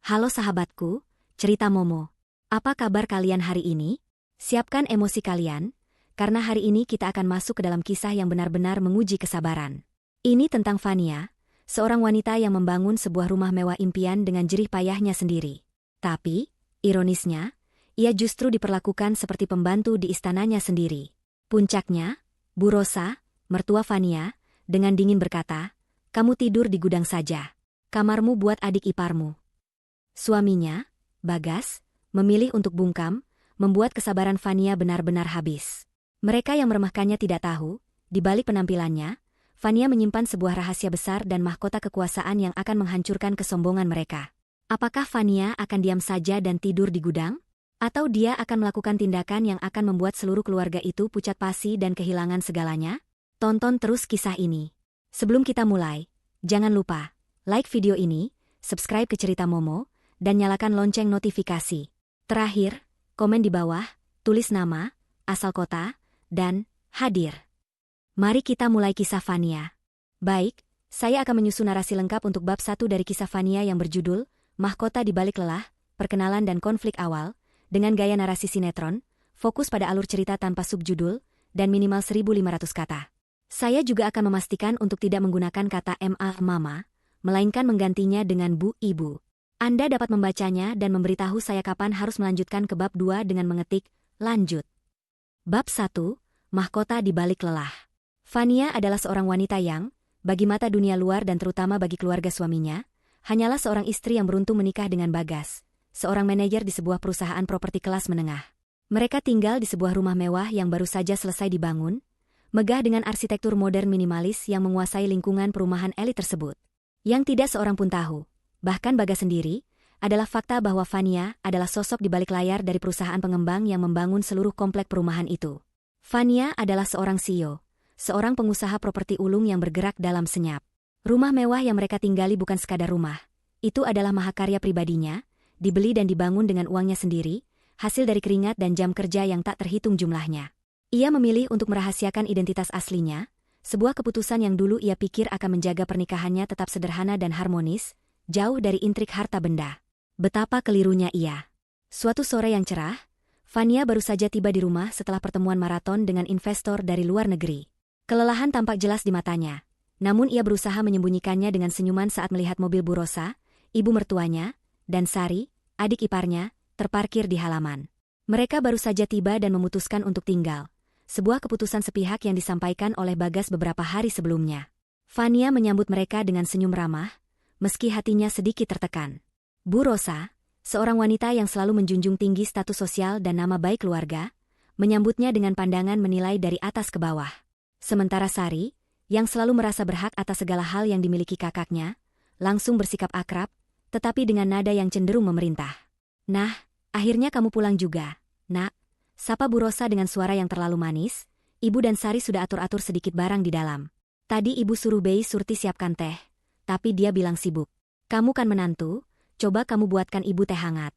Halo sahabatku, cerita Momo. Apa kabar kalian hari ini? Siapkan emosi kalian, karena hari ini kita akan masuk ke dalam kisah yang benar-benar menguji kesabaran. Ini tentang Fania, seorang wanita yang membangun sebuah rumah mewah impian dengan jerih payahnya sendiri. Tapi, ironisnya, ia justru diperlakukan seperti pembantu di istananya sendiri. Puncaknya, Bu Rosa, mertua Fania, dengan dingin berkata, "Kamu tidur di gudang saja. Kamarmu buat adik iparmu." Suaminya, Bagas, memilih untuk bungkam, membuat kesabaran Fania benar-benar habis. Mereka yang meremehkannya tidak tahu, di balik penampilannya, Fania menyimpan sebuah rahasia besar dan mahkota kekuasaan yang akan menghancurkan kesombongan mereka. Apakah Fania akan diam saja dan tidur di gudang? Atau dia akan melakukan tindakan yang akan membuat seluruh keluarga itu pucat pasi dan kehilangan segalanya? Tonton terus kisah ini. Sebelum kita mulai, jangan lupa like video ini, subscribe ke Cerita Momo, dan nyalakan lonceng notifikasi. Terakhir, komen di bawah, tulis nama, asal kota, dan hadir. Mari kita mulai kisah Fania. Baik, saya akan menyusun narasi lengkap untuk bab 1 dari kisah Fania yang berjudul Mahkota di Balik Lelah, Perkenalan dan Konflik Awal, dengan gaya narasi sinetron, fokus pada alur cerita tanpa subjudul, dan minimal 1.500 kata. Saya juga akan memastikan untuk tidak menggunakan kata mama, melainkan menggantinya dengan bu, ibu. Anda dapat membacanya dan memberitahu saya kapan harus melanjutkan ke bab 2 dengan mengetik, lanjut. Bab 1, Mahkota di Balik Lelah. Fania adalah seorang wanita yang, bagi mata dunia luar dan terutama bagi keluarga suaminya, hanyalah seorang istri yang beruntung menikah dengan Bagas, seorang manajer di sebuah perusahaan properti kelas menengah. Mereka tinggal di sebuah rumah mewah yang baru saja selesai dibangun, megah dengan arsitektur modern minimalis yang menguasai lingkungan perumahan elit tersebut. Yang tidak seorang pun tahu, bahkan Bagas sendiri, adalah fakta bahwa Fania adalah sosok di balik layar dari perusahaan pengembang yang membangun seluruh komplek perumahan itu. Fania adalah seorang CEO, seorang pengusaha properti ulung yang bergerak dalam senyap. Rumah mewah yang mereka tinggali bukan sekadar rumah. Itu adalah mahakarya pribadinya, dibeli dan dibangun dengan uangnya sendiri, hasil dari keringat dan jam kerja yang tak terhitung jumlahnya. Ia memilih untuk merahasiakan identitas aslinya, sebuah keputusan yang dulu ia pikir akan menjaga pernikahannya tetap sederhana dan harmonis, jauh dari intrik harta benda. Betapa kelirunya ia. Suatu sore yang cerah, Fania baru saja tiba di rumah setelah pertemuan maraton dengan investor dari luar negeri. Kelelahan tampak jelas di matanya, namun ia berusaha menyembunyikannya dengan senyuman saat melihat mobil Bu Rosa, ibu mertuanya, dan Sari, adik iparnya, terparkir di halaman. Mereka baru saja tiba dan memutuskan untuk tinggal, sebuah keputusan sepihak yang disampaikan oleh Bagas beberapa hari sebelumnya. Fania menyambut mereka dengan senyum ramah, meski hatinya sedikit tertekan. Bu Rosa, seorang wanita yang selalu menjunjung tinggi status sosial dan nama baik keluarga, menyambutnya dengan pandangan menilai dari atas ke bawah. Sementara Sari, yang selalu merasa berhak atas segala hal yang dimiliki kakaknya, langsung bersikap akrab, tetapi dengan nada yang cenderung memerintah. "Nah, akhirnya kamu pulang juga, Nak," sapa Bu Rosa dengan suara yang terlalu manis. Ibu dan Sari sudah atur-atur sedikit barang di dalam. "Tadi ibu suruh Bei Surti siapkan teh, tapi dia bilang sibuk. Kamu kan menantu, coba kamu buatkan ibu teh hangat."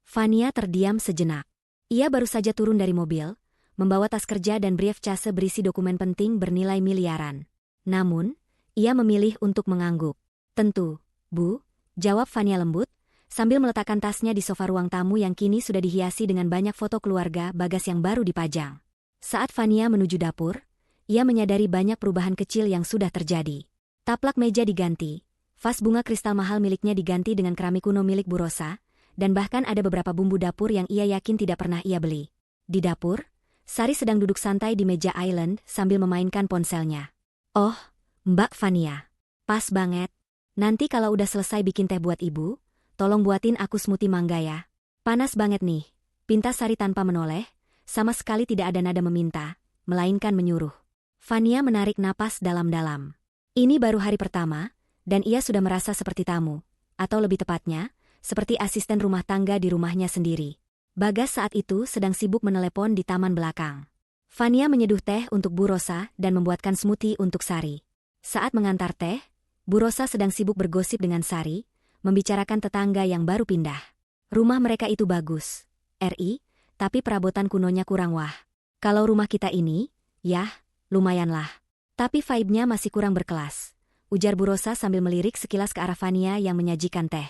Fania terdiam sejenak. Ia baru saja turun dari mobil, membawa tas kerja dan briefcase berisi dokumen penting bernilai miliaran. Namun, ia memilih untuk mengangguk. "Tentu, Bu," jawab Fania lembut, sambil meletakkan tasnya di sofa ruang tamu yang kini sudah dihiasi dengan banyak foto keluarga Bagas yang baru dipajang. Saat Fania menuju dapur, ia menyadari banyak perubahan kecil yang sudah terjadi. Taplak meja diganti, vas bunga kristal mahal miliknya diganti dengan keramik kuno milik Bu Rosa, dan bahkan ada beberapa bumbu dapur yang ia yakin tidak pernah ia beli. Di dapur, Sari sedang duduk santai di meja island sambil memainkan ponselnya. "Oh, Mbak Fania. Pas banget. Nanti kalau udah selesai bikin teh buat ibu, tolong buatin aku smoothie mangga ya. Panas banget nih," pinta Sari tanpa menoleh, sama sekali tidak ada nada meminta, melainkan menyuruh. Fania menarik napas dalam-dalam. Ini baru hari pertama, dan ia sudah merasa seperti tamu, atau lebih tepatnya, seperti asisten rumah tangga di rumahnya sendiri. Bagas saat itu sedang sibuk menelepon di taman belakang. Fania menyeduh teh untuk Bu Rosa dan membuatkan smoothie untuk Sari. Saat mengantar teh, Bu Rosa sedang sibuk bergosip dengan Sari, membicarakan tetangga yang baru pindah. Rumah mereka itu bagus, tapi perabotan kunonya kurang wah. Kalau rumah kita ini, yah, lumayanlah. Tapi vibe-nya masih kurang berkelas, ujar Bu Rosa sambil melirik sekilas ke arah Fania yang menyajikan teh.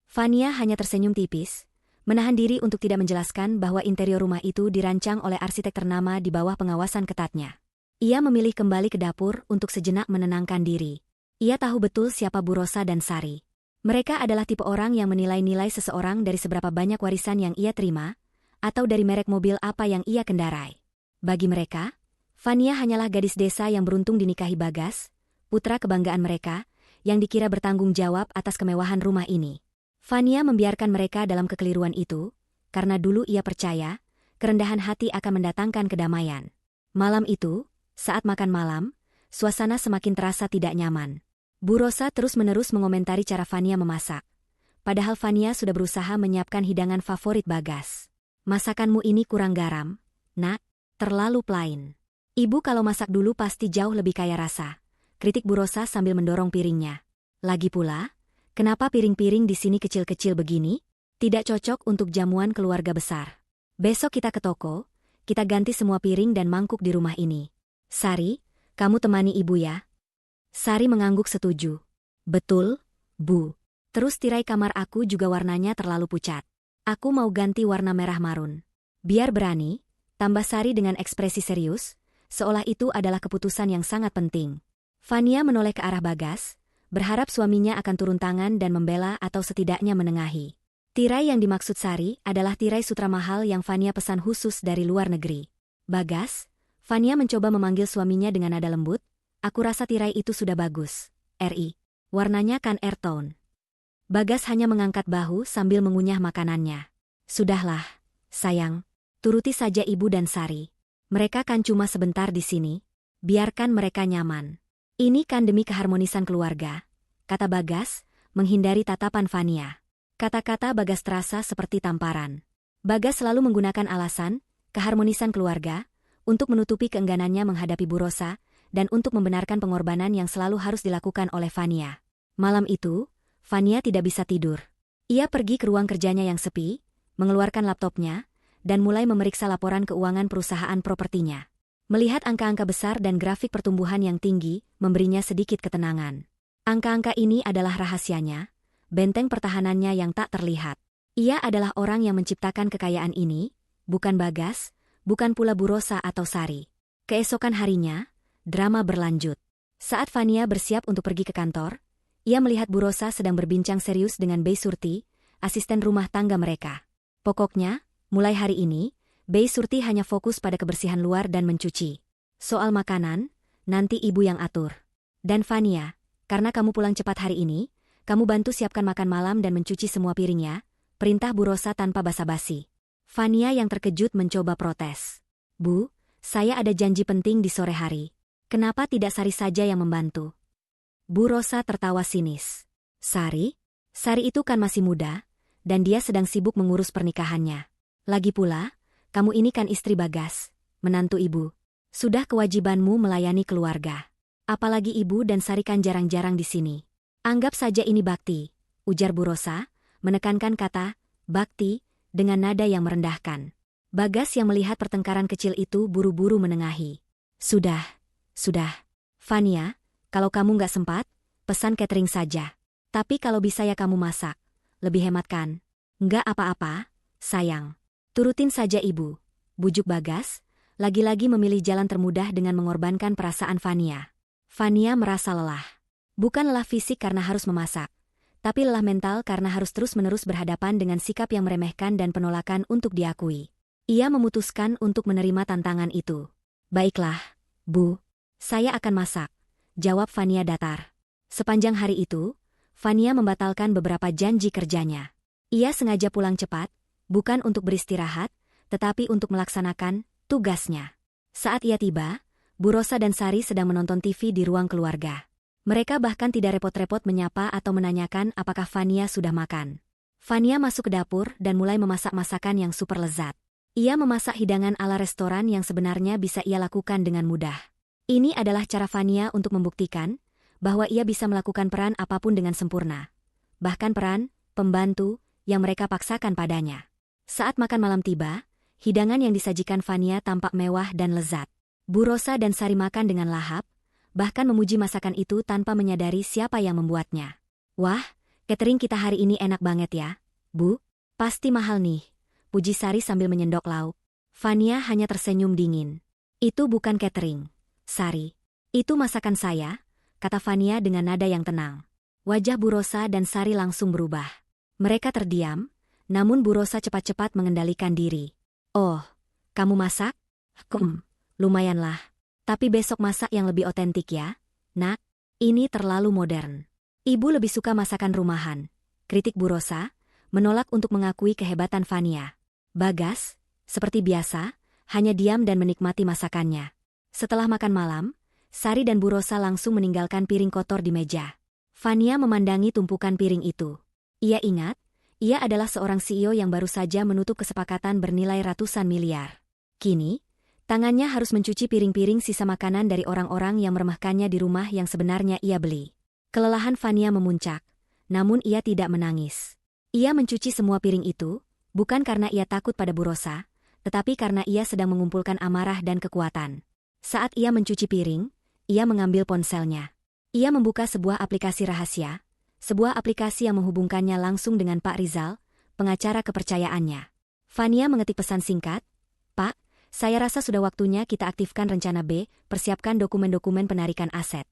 Fania hanya tersenyum tipis, menahan diri untuk tidak menjelaskan bahwa interior rumah itu dirancang oleh arsitek ternama di bawah pengawasan ketatnya. Ia memilih kembali ke dapur untuk sejenak menenangkan diri. Ia tahu betul siapa Bu Rosa dan Sari. Mereka adalah tipe orang yang menilai-nilai seseorang dari seberapa banyak warisan yang ia terima, atau dari merek mobil apa yang ia kendarai. Bagi mereka, Fania hanyalah gadis desa yang beruntung dinikahi Bagas, putra kebanggaan mereka, yang dikira bertanggung jawab atas kemewahan rumah ini. Fania membiarkan mereka dalam kekeliruan itu, karena dulu ia percaya, kerendahan hati akan mendatangkan kedamaian. Malam itu, saat makan malam, suasana semakin terasa tidak nyaman. Bu Rosa terus-menerus mengomentari cara Fania memasak. Padahal Fania sudah berusaha menyiapkan hidangan favorit Bagas. Masakanmu ini kurang garam, nak, terlalu plain. Ibu kalau masak dulu pasti jauh lebih kaya rasa, kritik Bu Rosa sambil mendorong piringnya. Lagi pula, kenapa piring-piring di sini kecil-kecil begini? Tidak cocok untuk jamuan keluarga besar. Besok kita ke toko, kita ganti semua piring dan mangkuk di rumah ini. Sari, kamu temani ibu ya. Sari mengangguk setuju. Betul, Bu. Terus tirai kamar aku juga warnanya terlalu pucat. Aku mau ganti warna merah marun. Biar berani, tambah Sari dengan ekspresi serius, seolah itu adalah keputusan yang sangat penting. Fania menoleh ke arah Bagas, berharap suaminya akan turun tangan dan membela atau setidaknya menengahi. Tirai yang dimaksud Sari adalah tirai sutra mahal yang Fania pesan khusus dari luar negeri. Bagas, Fania mencoba memanggil suaminya dengan nada lembut. Aku rasa tirai itu sudah bagus. RI. Warnanya kan air tone. Bagas hanya mengangkat bahu sambil mengunyah makanannya. Sudahlah, sayang. Turuti saja ibu dan Sari. Mereka kan cuma sebentar di sini. Biarkan mereka nyaman. Ini kan demi keharmonisan keluarga, kata Bagas, menghindari tatapan Fania. Kata-kata Bagas terasa seperti tamparan. Bagas selalu menggunakan alasan, keharmonisan keluarga, untuk menutupi keengganannya menghadapi Bu Rosa, dan untuk membenarkan pengorbanan yang selalu harus dilakukan oleh Fania. Malam itu, Fania tidak bisa tidur. Ia pergi ke ruang kerjanya yang sepi, mengeluarkan laptopnya, dan mulai memeriksa laporan keuangan perusahaan propertinya. Melihat angka-angka besar dan grafik pertumbuhan yang tinggi, memberinya sedikit ketenangan. Angka-angka ini adalah rahasianya, benteng pertahanannya yang tak terlihat. Ia adalah orang yang menciptakan kekayaan ini, bukan Bagas, bukan pula Bu Rosa atau Sari. Keesokan harinya, drama berlanjut. Saat Fania bersiap untuk pergi ke kantor, ia melihat Bu Rosa sedang berbincang serius dengan Bei Surti, asisten rumah tangga mereka. Pokoknya, mulai hari ini, Bei Surti hanya fokus pada kebersihan luar dan mencuci. Soal makanan, nanti ibu yang atur. Dan Fania, karena kamu pulang cepat hari ini, kamu bantu siapkan makan malam dan mencuci semua piringnya, perintah Bu Rosa tanpa basa-basi. Fania yang terkejut mencoba protes. Bu, saya ada janji penting di sore hari. Kenapa tidak Sari saja yang membantu? Bu Rosa tertawa sinis. Sari? Sari itu kan masih muda, dan dia sedang sibuk mengurus pernikahannya. Lagi pula, kamu ini kan istri Bagas, menantu ibu. Sudah kewajibanmu melayani keluarga. Apalagi ibu dan Sari kan jarang-jarang di sini. Anggap saja ini bakti, ujar Bu Rosa, menekankan kata bakti dengan nada yang merendahkan. Bagas yang melihat pertengkaran kecil itu buru-buru menengahi. Sudah. Fania, kalau kamu nggak sempat, pesan catering saja. Tapi kalau bisa ya kamu masak. Lebih hemat kan? Nggak apa-apa, sayang. Turutin saja ibu, bujuk Bagas, lagi-lagi memilih jalan termudah dengan mengorbankan perasaan Fania. Fania merasa lelah. Bukan lelah fisik karena harus memasak, tapi lelah mental karena harus terus-menerus berhadapan dengan sikap yang meremehkan dan penolakan untuk diakui. Ia memutuskan untuk menerima tantangan itu. Baiklah, Bu. Saya akan masak, jawab Fania datar. Sepanjang hari itu, Fania membatalkan beberapa janji kerjanya. Ia sengaja pulang cepat, bukan untuk beristirahat, tetapi untuk melaksanakan tugasnya. Saat ia tiba, Bu Rosa dan Sari sedang menonton TV di ruang keluarga. Mereka bahkan tidak repot-repot menyapa atau menanyakan apakah Fania sudah makan. Fania masuk ke dapur dan mulai memasak masakan yang super lezat. Ia memasak hidangan ala restoran yang sebenarnya bisa ia lakukan dengan mudah. Ini adalah cara Fania untuk membuktikan bahwa ia bisa melakukan peran apapun dengan sempurna. Bahkan peran pembantu yang mereka paksakan padanya. Saat makan malam tiba, hidangan yang disajikan Fania tampak mewah dan lezat. Bu Rosa dan Sari makan dengan lahap, bahkan memuji masakan itu tanpa menyadari siapa yang membuatnya. Wah, Catering kita hari ini enak banget ya, Bu. Pasti mahal nih, puji Sari sambil menyendok lauk. Fania hanya tersenyum dingin. Itu bukan catering, Sari. Itu masakan saya, kata Fania dengan nada yang tenang. Wajah Bu Rosa dan Sari langsung berubah. Mereka terdiam, namun Bu Rosa cepat-cepat mengendalikan diri. Oh, kamu masak? Lumayanlah. Tapi besok masak yang lebih otentik ya, Nak. Ini terlalu modern. Ibu lebih suka masakan rumahan, kritik Bu Rosa, menolak untuk mengakui kehebatan Fania. Bagas, seperti biasa, hanya diam dan menikmati masakannya. Setelah makan malam, Sari dan Bu Rosa langsung meninggalkan piring kotor di meja. Fania memandangi tumpukan piring itu. Ia ingat, ia adalah seorang CEO yang baru saja menutup kesepakatan bernilai ratusan miliar. Kini, tangannya harus mencuci piring-piring sisa makanan dari orang-orang yang meremehkannya di rumah yang sebenarnya ia beli. Kelelahan Fania memuncak, namun ia tidak menangis. Ia mencuci semua piring itu, bukan karena ia takut pada Bu Rosa, tetapi karena ia sedang mengumpulkan amarah dan kekuatan. Saat ia mencuci piring, ia mengambil ponselnya. Ia membuka sebuah aplikasi rahasia, sebuah aplikasi yang menghubungkannya langsung dengan Pak Rizal, pengacara kepercayaannya. Fania mengetik pesan singkat, "Pak, saya rasa sudah waktunya kita aktifkan rencana B, persiapkan dokumen-dokumen penarikan aset."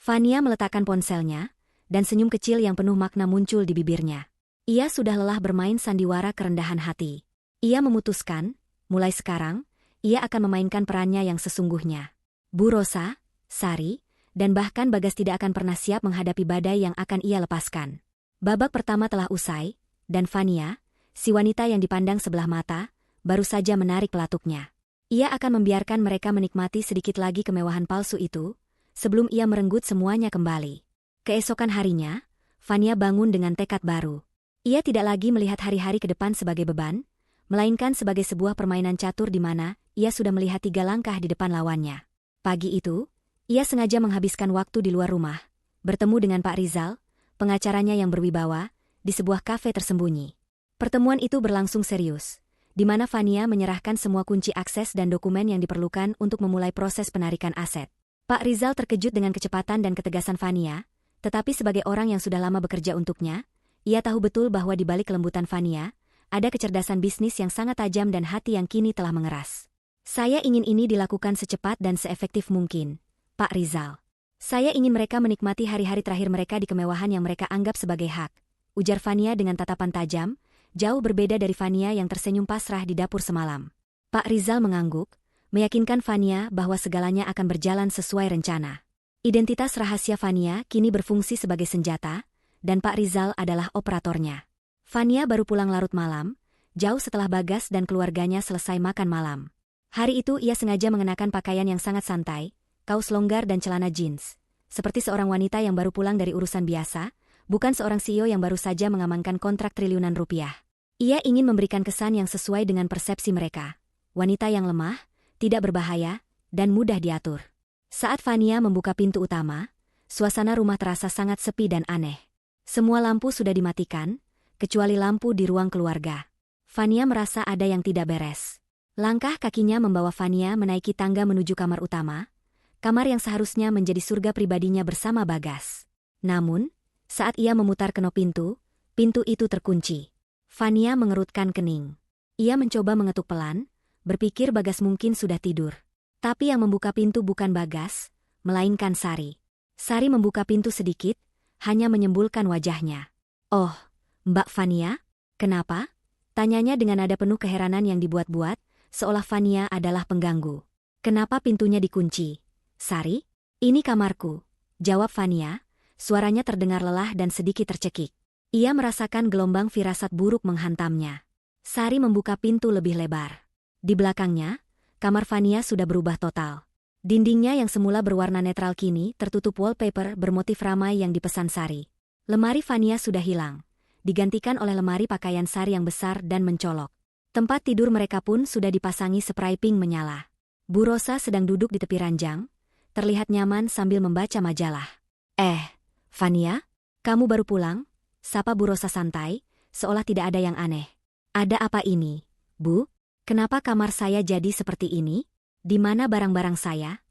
Fania meletakkan ponselnya, dan senyum kecil yang penuh makna muncul di bibirnya. Ia sudah lelah bermain sandiwara kerendahan hati. Ia memutuskan, mulai sekarang, ia akan memainkan perannya yang sesungguhnya. Bu Rosa, Sari, dan bahkan Bagas tidak akan pernah siap menghadapi badai yang akan ia lepaskan. Babak pertama telah usai, dan Fania, si wanita yang dipandang sebelah mata, baru saja menarik pelatuknya. Ia akan membiarkan mereka menikmati sedikit lagi kemewahan palsu itu, sebelum ia merenggut semuanya kembali. Keesokan harinya, Fania bangun dengan tekad baru. Ia tidak lagi melihat hari-hari ke depan sebagai beban, melainkan sebagai sebuah permainan catur di mana ia sudah melihat 3 langkah di depan lawannya. Pagi itu, ia sengaja menghabiskan waktu di luar rumah, bertemu dengan Pak Rizal, pengacaranya yang berwibawa, di sebuah kafe tersembunyi. Pertemuan itu berlangsung serius, di mana Fania menyerahkan semua kunci akses dan dokumen yang diperlukan untuk memulai proses penarikan aset. Pak Rizal terkejut dengan kecepatan dan ketegasan Fania, tetapi sebagai orang yang sudah lama bekerja untuknya, ia tahu betul bahwa di balik kelembutan Fania, ada kecerdasan bisnis yang sangat tajam dan hati yang kini telah mengeras. "Saya ingin ini dilakukan secepat dan seefektif mungkin, Pak Rizal. Saya ingin mereka menikmati hari-hari terakhir mereka di kemewahan yang mereka anggap sebagai hak," ujar Fania dengan tatapan tajam, jauh berbeda dari Fania yang tersenyum pasrah di dapur semalam. Pak Rizal mengangguk, meyakinkan Fania bahwa segalanya akan berjalan sesuai rencana. Identitas rahasia Fania kini berfungsi sebagai senjata, dan Pak Rizal adalah operatornya. Fania baru pulang larut malam, jauh setelah Bagas dan keluarganya selesai makan malam. Hari itu ia sengaja mengenakan pakaian yang sangat santai, kaos longgar dan celana jeans. Seperti seorang wanita yang baru pulang dari urusan biasa, bukan seorang CEO yang baru saja mengamankan kontrak triliunan rupiah. Ia ingin memberikan kesan yang sesuai dengan persepsi mereka. Wanita yang lemah, tidak berbahaya, dan mudah diatur. Saat Fania membuka pintu utama, suasana rumah terasa sangat sepi dan aneh. Semua lampu sudah dimatikan, kecuali lampu di ruang keluarga. Fania merasa ada yang tidak beres. Langkah kakinya membawa Fania menaiki tangga menuju kamar utama, kamar yang seharusnya menjadi surga pribadinya bersama Bagas. Namun, saat ia memutar kenop pintu itu terkunci. Fania mengerutkan kening. Ia mencoba mengetuk pelan, berpikir Bagas mungkin sudah tidur. Tapi yang membuka pintu bukan Bagas, melainkan Sari. Sari membuka pintu sedikit, hanya menyembulkan wajahnya. "Oh, Mbak Fania, kenapa?" tanyanya dengan nada penuh keheranan yang dibuat-buat, seolah Fania adalah pengganggu. "Kenapa pintunya dikunci, Sari?" "Ini kamarku," jawab Fania, suaranya terdengar lelah dan sedikit tercekik. Ia merasakan gelombang firasat buruk menghantamnya. Sari membuka pintu lebih lebar. Di belakangnya, kamar Fania sudah berubah total. Dindingnya yang semula berwarna netral kini tertutup wallpaper bermotif ramai yang dipesan Sari. Lemari Fania sudah hilang, digantikan oleh lemari pakaian Sari yang besar dan mencolok. Tempat tidur mereka pun sudah dipasangi spray pink menyala. Bu Rosa sedang duduk di tepi ranjang, terlihat nyaman sambil membaca majalah. Fania, kamu baru pulang?" sapa Bu Rosa santai, seolah tidak ada yang aneh. "Ada apa ini, Bu? Kenapa kamar saya jadi seperti ini? Di mana barang-barang saya?"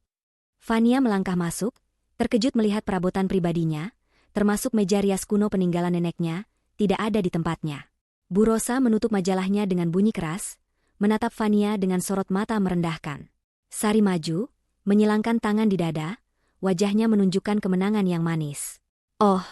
Fania melangkah masuk, terkejut melihat perabotan pribadinya, termasuk meja rias kuno peninggalan neneknya, tidak ada di tempatnya. Bu Rosa menutup majalahnya dengan bunyi keras, menatap Fania dengan sorot mata merendahkan. Sari maju, menyilangkan tangan di dada, wajahnya menunjukkan kemenangan yang manis. "Oh,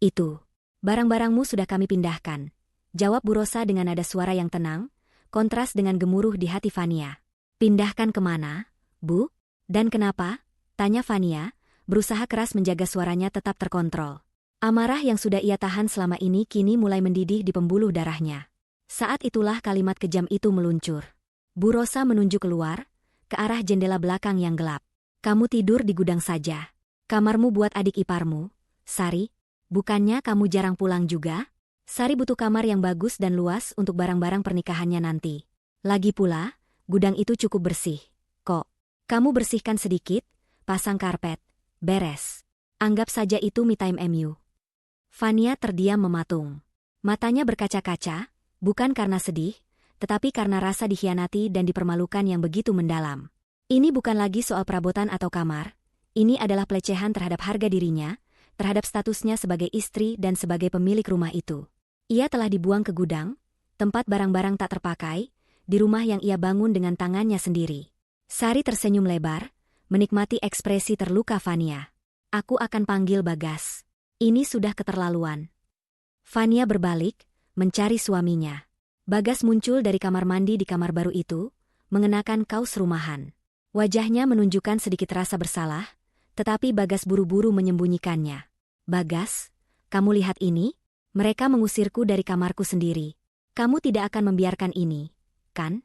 itu. Barang-barangmu sudah kami pindahkan," jawab Bu Rosa dengan nada suara yang tenang, kontras dengan gemuruh di hati Fania. "Pindahkan kemana, Bu? Dan kenapa?" tanya Fania, berusaha keras menjaga suaranya tetap terkontrol. Amarah yang sudah ia tahan selama ini kini mulai mendidih di pembuluh darahnya. Saat itulah kalimat kejam itu meluncur. Bu Rosa menunjuk keluar, ke arah jendela belakang yang gelap. "Kamu tidur di gudang saja. Kamarmu buat adik iparmu, Sari. Bukannya kamu jarang pulang juga? Sari butuh kamar yang bagus dan luas untuk barang-barang pernikahannya nanti. Lagi pula, gudang itu cukup bersih, kok. Kamu bersihkan sedikit, pasang karpet, beres. Anggap saja itu me time MU." Fania terdiam mematung. Matanya berkaca-kaca, bukan karena sedih, tetapi karena rasa dikhianati dan dipermalukan yang begitu mendalam. Ini bukan lagi soal perabotan atau kamar, ini adalah pelecehan terhadap harga dirinya, terhadap statusnya sebagai istri dan sebagai pemilik rumah itu. Ia telah dibuang ke gudang, tempat barang-barang tak terpakai, di rumah yang ia bangun dengan tangannya sendiri. Sari tersenyum lebar, menikmati ekspresi terluka Fania. "Aku akan panggil Bagas. Ini sudah keterlaluan." Fania berbalik, mencari suaminya. Bagas muncul dari kamar mandi di kamar baru itu, mengenakan kaos rumahan. Wajahnya menunjukkan sedikit rasa bersalah, tetapi Bagas buru-buru menyembunyikannya. "Bagas, kamu lihat ini? Mereka mengusirku dari kamarku sendiri. Kamu tidak akan membiarkan ini, kan?"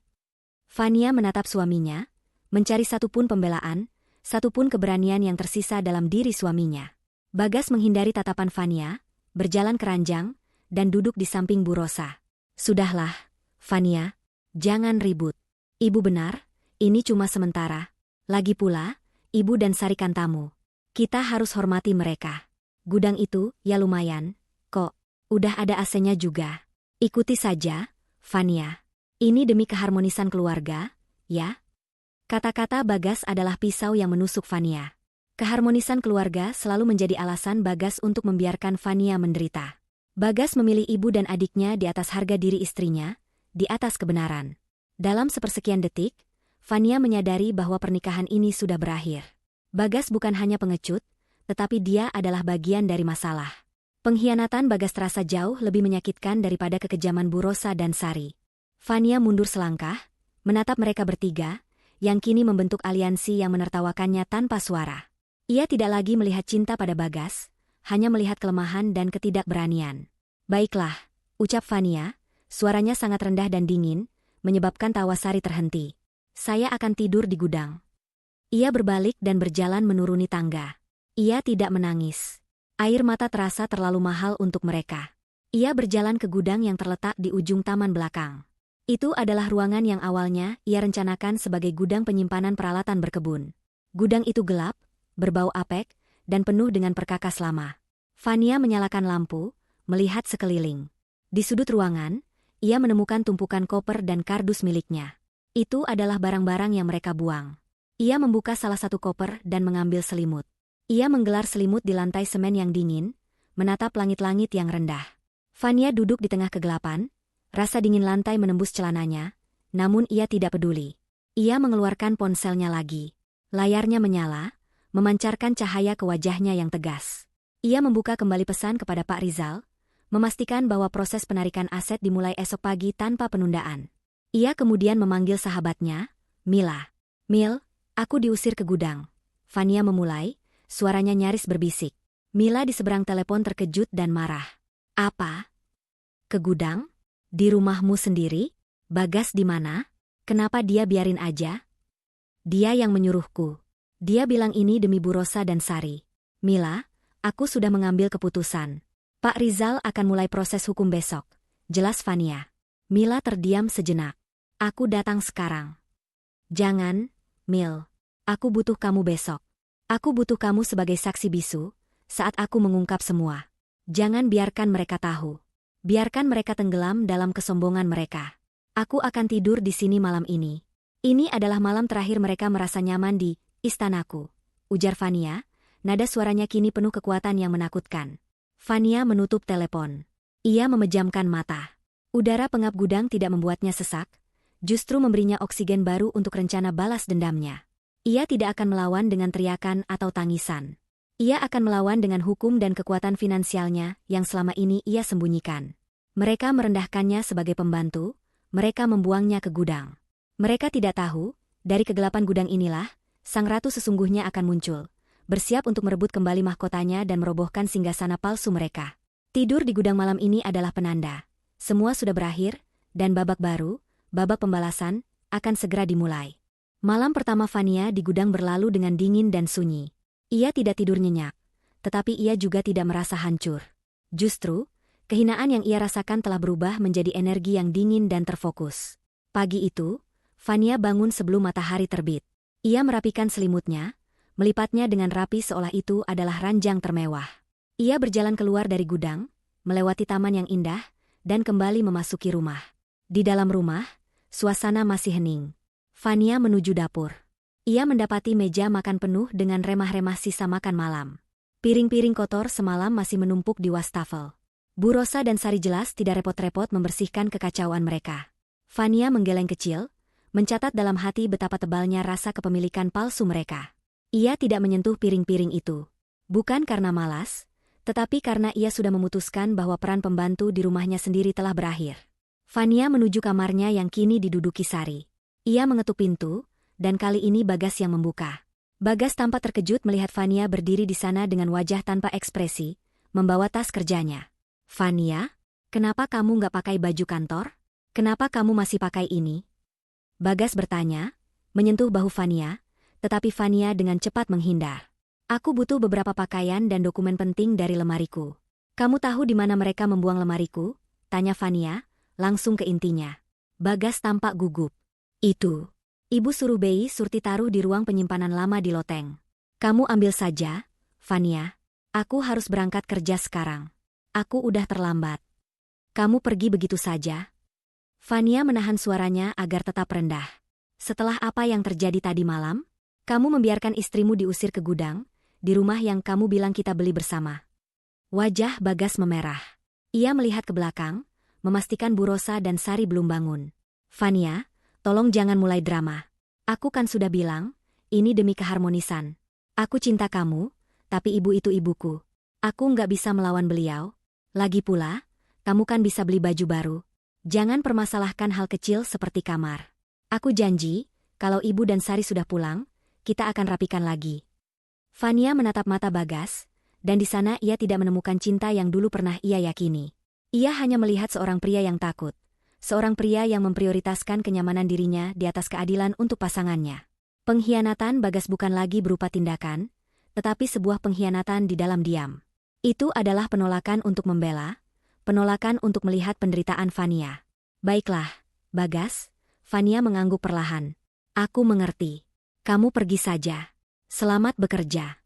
Fania menatap suaminya, mencari satupun pembelaan, satupun keberanian yang tersisa dalam diri suaminya. Bagas menghindari tatapan Fania, berjalan keranjang, dan duduk di samping Bu Rosa. "Sudahlah, Fania, jangan ribut. Ibu benar, ini cuma sementara. Lagi pula, ibu dan Sari kan tamu. Kita harus hormati mereka. Gudang itu, ya lumayan, kok. Udah ada AC-nya juga. Ikuti saja, Fania. Ini demi keharmonisan keluarga, ya?" Kata-kata Bagas adalah pisau yang menusuk Fania. Keharmonisan keluarga selalu menjadi alasan Bagas untuk membiarkan Fania menderita. Bagas memilih ibu dan adiknya di atas harga diri istrinya, di atas kebenaran. Dalam sepersekian detik, Fania menyadari bahwa pernikahan ini sudah berakhir. Bagas bukan hanya pengecut, tetapi dia adalah bagian dari masalah. Pengkhianatan Bagas terasa jauh lebih menyakitkan daripada kekejaman Bu Rosa dan Sari. Fania mundur selangkah, menatap mereka bertiga, yang kini membentuk aliansi yang menertawakannya tanpa suara. Ia tidak lagi melihat cinta pada Bagas, hanya melihat kelemahan dan ketidakberanian. "Baiklah," ucap Fania, suaranya sangat rendah dan dingin, menyebabkan tawa Sari terhenti. "Saya akan tidur di gudang." Ia berbalik dan berjalan menuruni tangga. Ia tidak menangis. Air mata terasa terlalu mahal untuk mereka. Ia berjalan ke gudang yang terletak di ujung taman belakang. Itu adalah ruangan yang awalnya ia rencanakan sebagai gudang penyimpanan peralatan berkebun. Gudang itu gelap, berbau apek, dan penuh dengan perkakas lama. Fania menyalakan lampu, melihat sekeliling. Di sudut ruangan, ia menemukan tumpukan koper dan kardus miliknya. Itu adalah barang-barang yang mereka buang. Ia membuka salah satu koper dan mengambil selimut. Ia menggelar selimut di lantai semen yang dingin, menatap langit-langit yang rendah. Fania duduk di tengah kegelapan, rasa dingin lantai menembus celananya, namun ia tidak peduli. Ia mengeluarkan ponselnya lagi. Layarnya menyala, memancarkan cahaya ke wajahnya yang tegas. Ia membuka kembali pesan kepada Pak Rizal, memastikan bahwa proses penarikan aset dimulai esok pagi tanpa penundaan. Ia kemudian memanggil sahabatnya, "Mila." "Mil, aku diusir ke gudang." Fania memulai, suaranya nyaris berbisik. Mila di seberang telepon terkejut dan marah. "Apa? Ke gudang? Di rumahmu sendiri? Bagas di mana? Kenapa dia biarin aja?" "Dia yang menyuruhku. Dia bilang ini demi Bu Rosa dan Sari." "Mila, aku sudah mengambil keputusan. Pak Rizal akan mulai proses hukum besok," jelas Fania. Mila terdiam sejenak. "Aku datang sekarang." "Jangan, Mil. Aku butuh kamu besok. Aku butuh kamu sebagai saksi bisu, saat aku mengungkap semua. Jangan biarkan mereka tahu. Biarkan mereka tenggelam dalam kesombongan mereka. Aku akan tidur di sini malam ini. Ini adalah malam terakhir mereka merasa nyaman di istanaku," ujar Fania, nada suaranya kini penuh kekuatan yang menakutkan. Fania menutup telepon. Ia memejamkan mata. Udara pengap gudang tidak membuatnya sesak, justru memberinya oksigen baru untuk rencana balas dendamnya. Ia tidak akan melawan dengan teriakan atau tangisan. Ia akan melawan dengan hukum dan kekuatan finansialnya yang selama ini ia sembunyikan. Mereka merendahkannya sebagai pembantu, mereka membuangnya ke gudang. Mereka tidak tahu, dari kegelapan gudang inilah, sang ratu sesungguhnya akan muncul, bersiap untuk merebut kembali mahkotanya dan merobohkan singgasana palsu mereka. Tidur di gudang malam ini adalah penanda. Semua sudah berakhir, dan babak baru, babak pembalasan, akan segera dimulai. Malam pertama Fania di gudang berlalu dengan dingin dan sunyi. Ia tidak tidur nyenyak, tetapi ia juga tidak merasa hancur. Justru, kehinaan yang ia rasakan telah berubah menjadi energi yang dingin dan terfokus. Pagi itu, Fania bangun sebelum matahari terbit. Ia merapikan selimutnya, melipatnya dengan rapi seolah itu adalah ranjang termewah. Ia berjalan keluar dari gudang, melewati taman yang indah, dan kembali memasuki rumah. Di dalam rumah, suasana masih hening. Fania menuju dapur. Ia mendapati meja makan penuh dengan remah-remah sisa makan malam. Piring-piring kotor semalam masih menumpuk di wastafel. Bu Rosa dan Sari jelas tidak repot-repot membersihkan kekacauan mereka. Fania menggeleng kecil, mencatat dalam hati betapa tebalnya rasa kepemilikan palsu mereka. Ia tidak menyentuh piring-piring itu. Bukan karena malas, tetapi karena ia sudah memutuskan bahwa peran pembantu di rumahnya sendiri telah berakhir. Fania menuju kamarnya yang kini diduduki Sari. Ia mengetuk pintu, dan kali ini Bagas yang membuka. Bagas tampak terkejut melihat Fania berdiri di sana dengan wajah tanpa ekspresi, membawa tas kerjanya. "Fania, kenapa kamu nggak pakai baju kantor? Kenapa kamu masih pakai ini?" Bagas bertanya, menyentuh bahu Fania, tetapi Fania dengan cepat menghindar. "Aku butuh beberapa pakaian dan dokumen penting dari lemariku." "Kamu tahu di mana mereka membuang lemariku?" tanya Fania, langsung ke intinya. Bagas tampak gugup. "Itu. Ibu suruh Bei Surti taruh di ruang penyimpanan lama di loteng. Kamu ambil saja, Fania. Aku harus berangkat kerja sekarang. Aku udah terlambat." "Kamu pergi begitu saja?" Fania menahan suaranya agar tetap rendah. "Setelah apa yang terjadi tadi malam, kamu membiarkan istrimu diusir ke gudang, di rumah yang kamu bilang kita beli bersama." Wajah Bagas memerah. Ia melihat ke belakang, memastikan Bu Rosa dan Sari belum bangun. "Fania, tolong jangan mulai drama. Aku kan sudah bilang, ini demi keharmonisan. Aku cinta kamu, tapi ibu itu ibuku. Aku nggak bisa melawan beliau. Lagi pula, kamu kan bisa beli baju baru. Jangan permasalahkan hal kecil seperti kamar. Aku janji, kalau ibu dan Sari sudah pulang, kita akan rapikan lagi." Fania menatap mata Bagas, dan di sana ia tidak menemukan cinta yang dulu pernah ia yakini. Ia hanya melihat seorang pria yang takut. Seorang pria yang memprioritaskan kenyamanan dirinya di atas keadilan untuk pasangannya. Pengkhianatan Bagas bukan lagi berupa tindakan, tetapi sebuah pengkhianatan di dalam diam. Itu adalah penolakan untuk membela, penolakan untuk melihat penderitaan Fania. "Baiklah, Bagas," Fania mengangguk perlahan. "Aku mengerti. Kamu pergi saja. Selamat bekerja."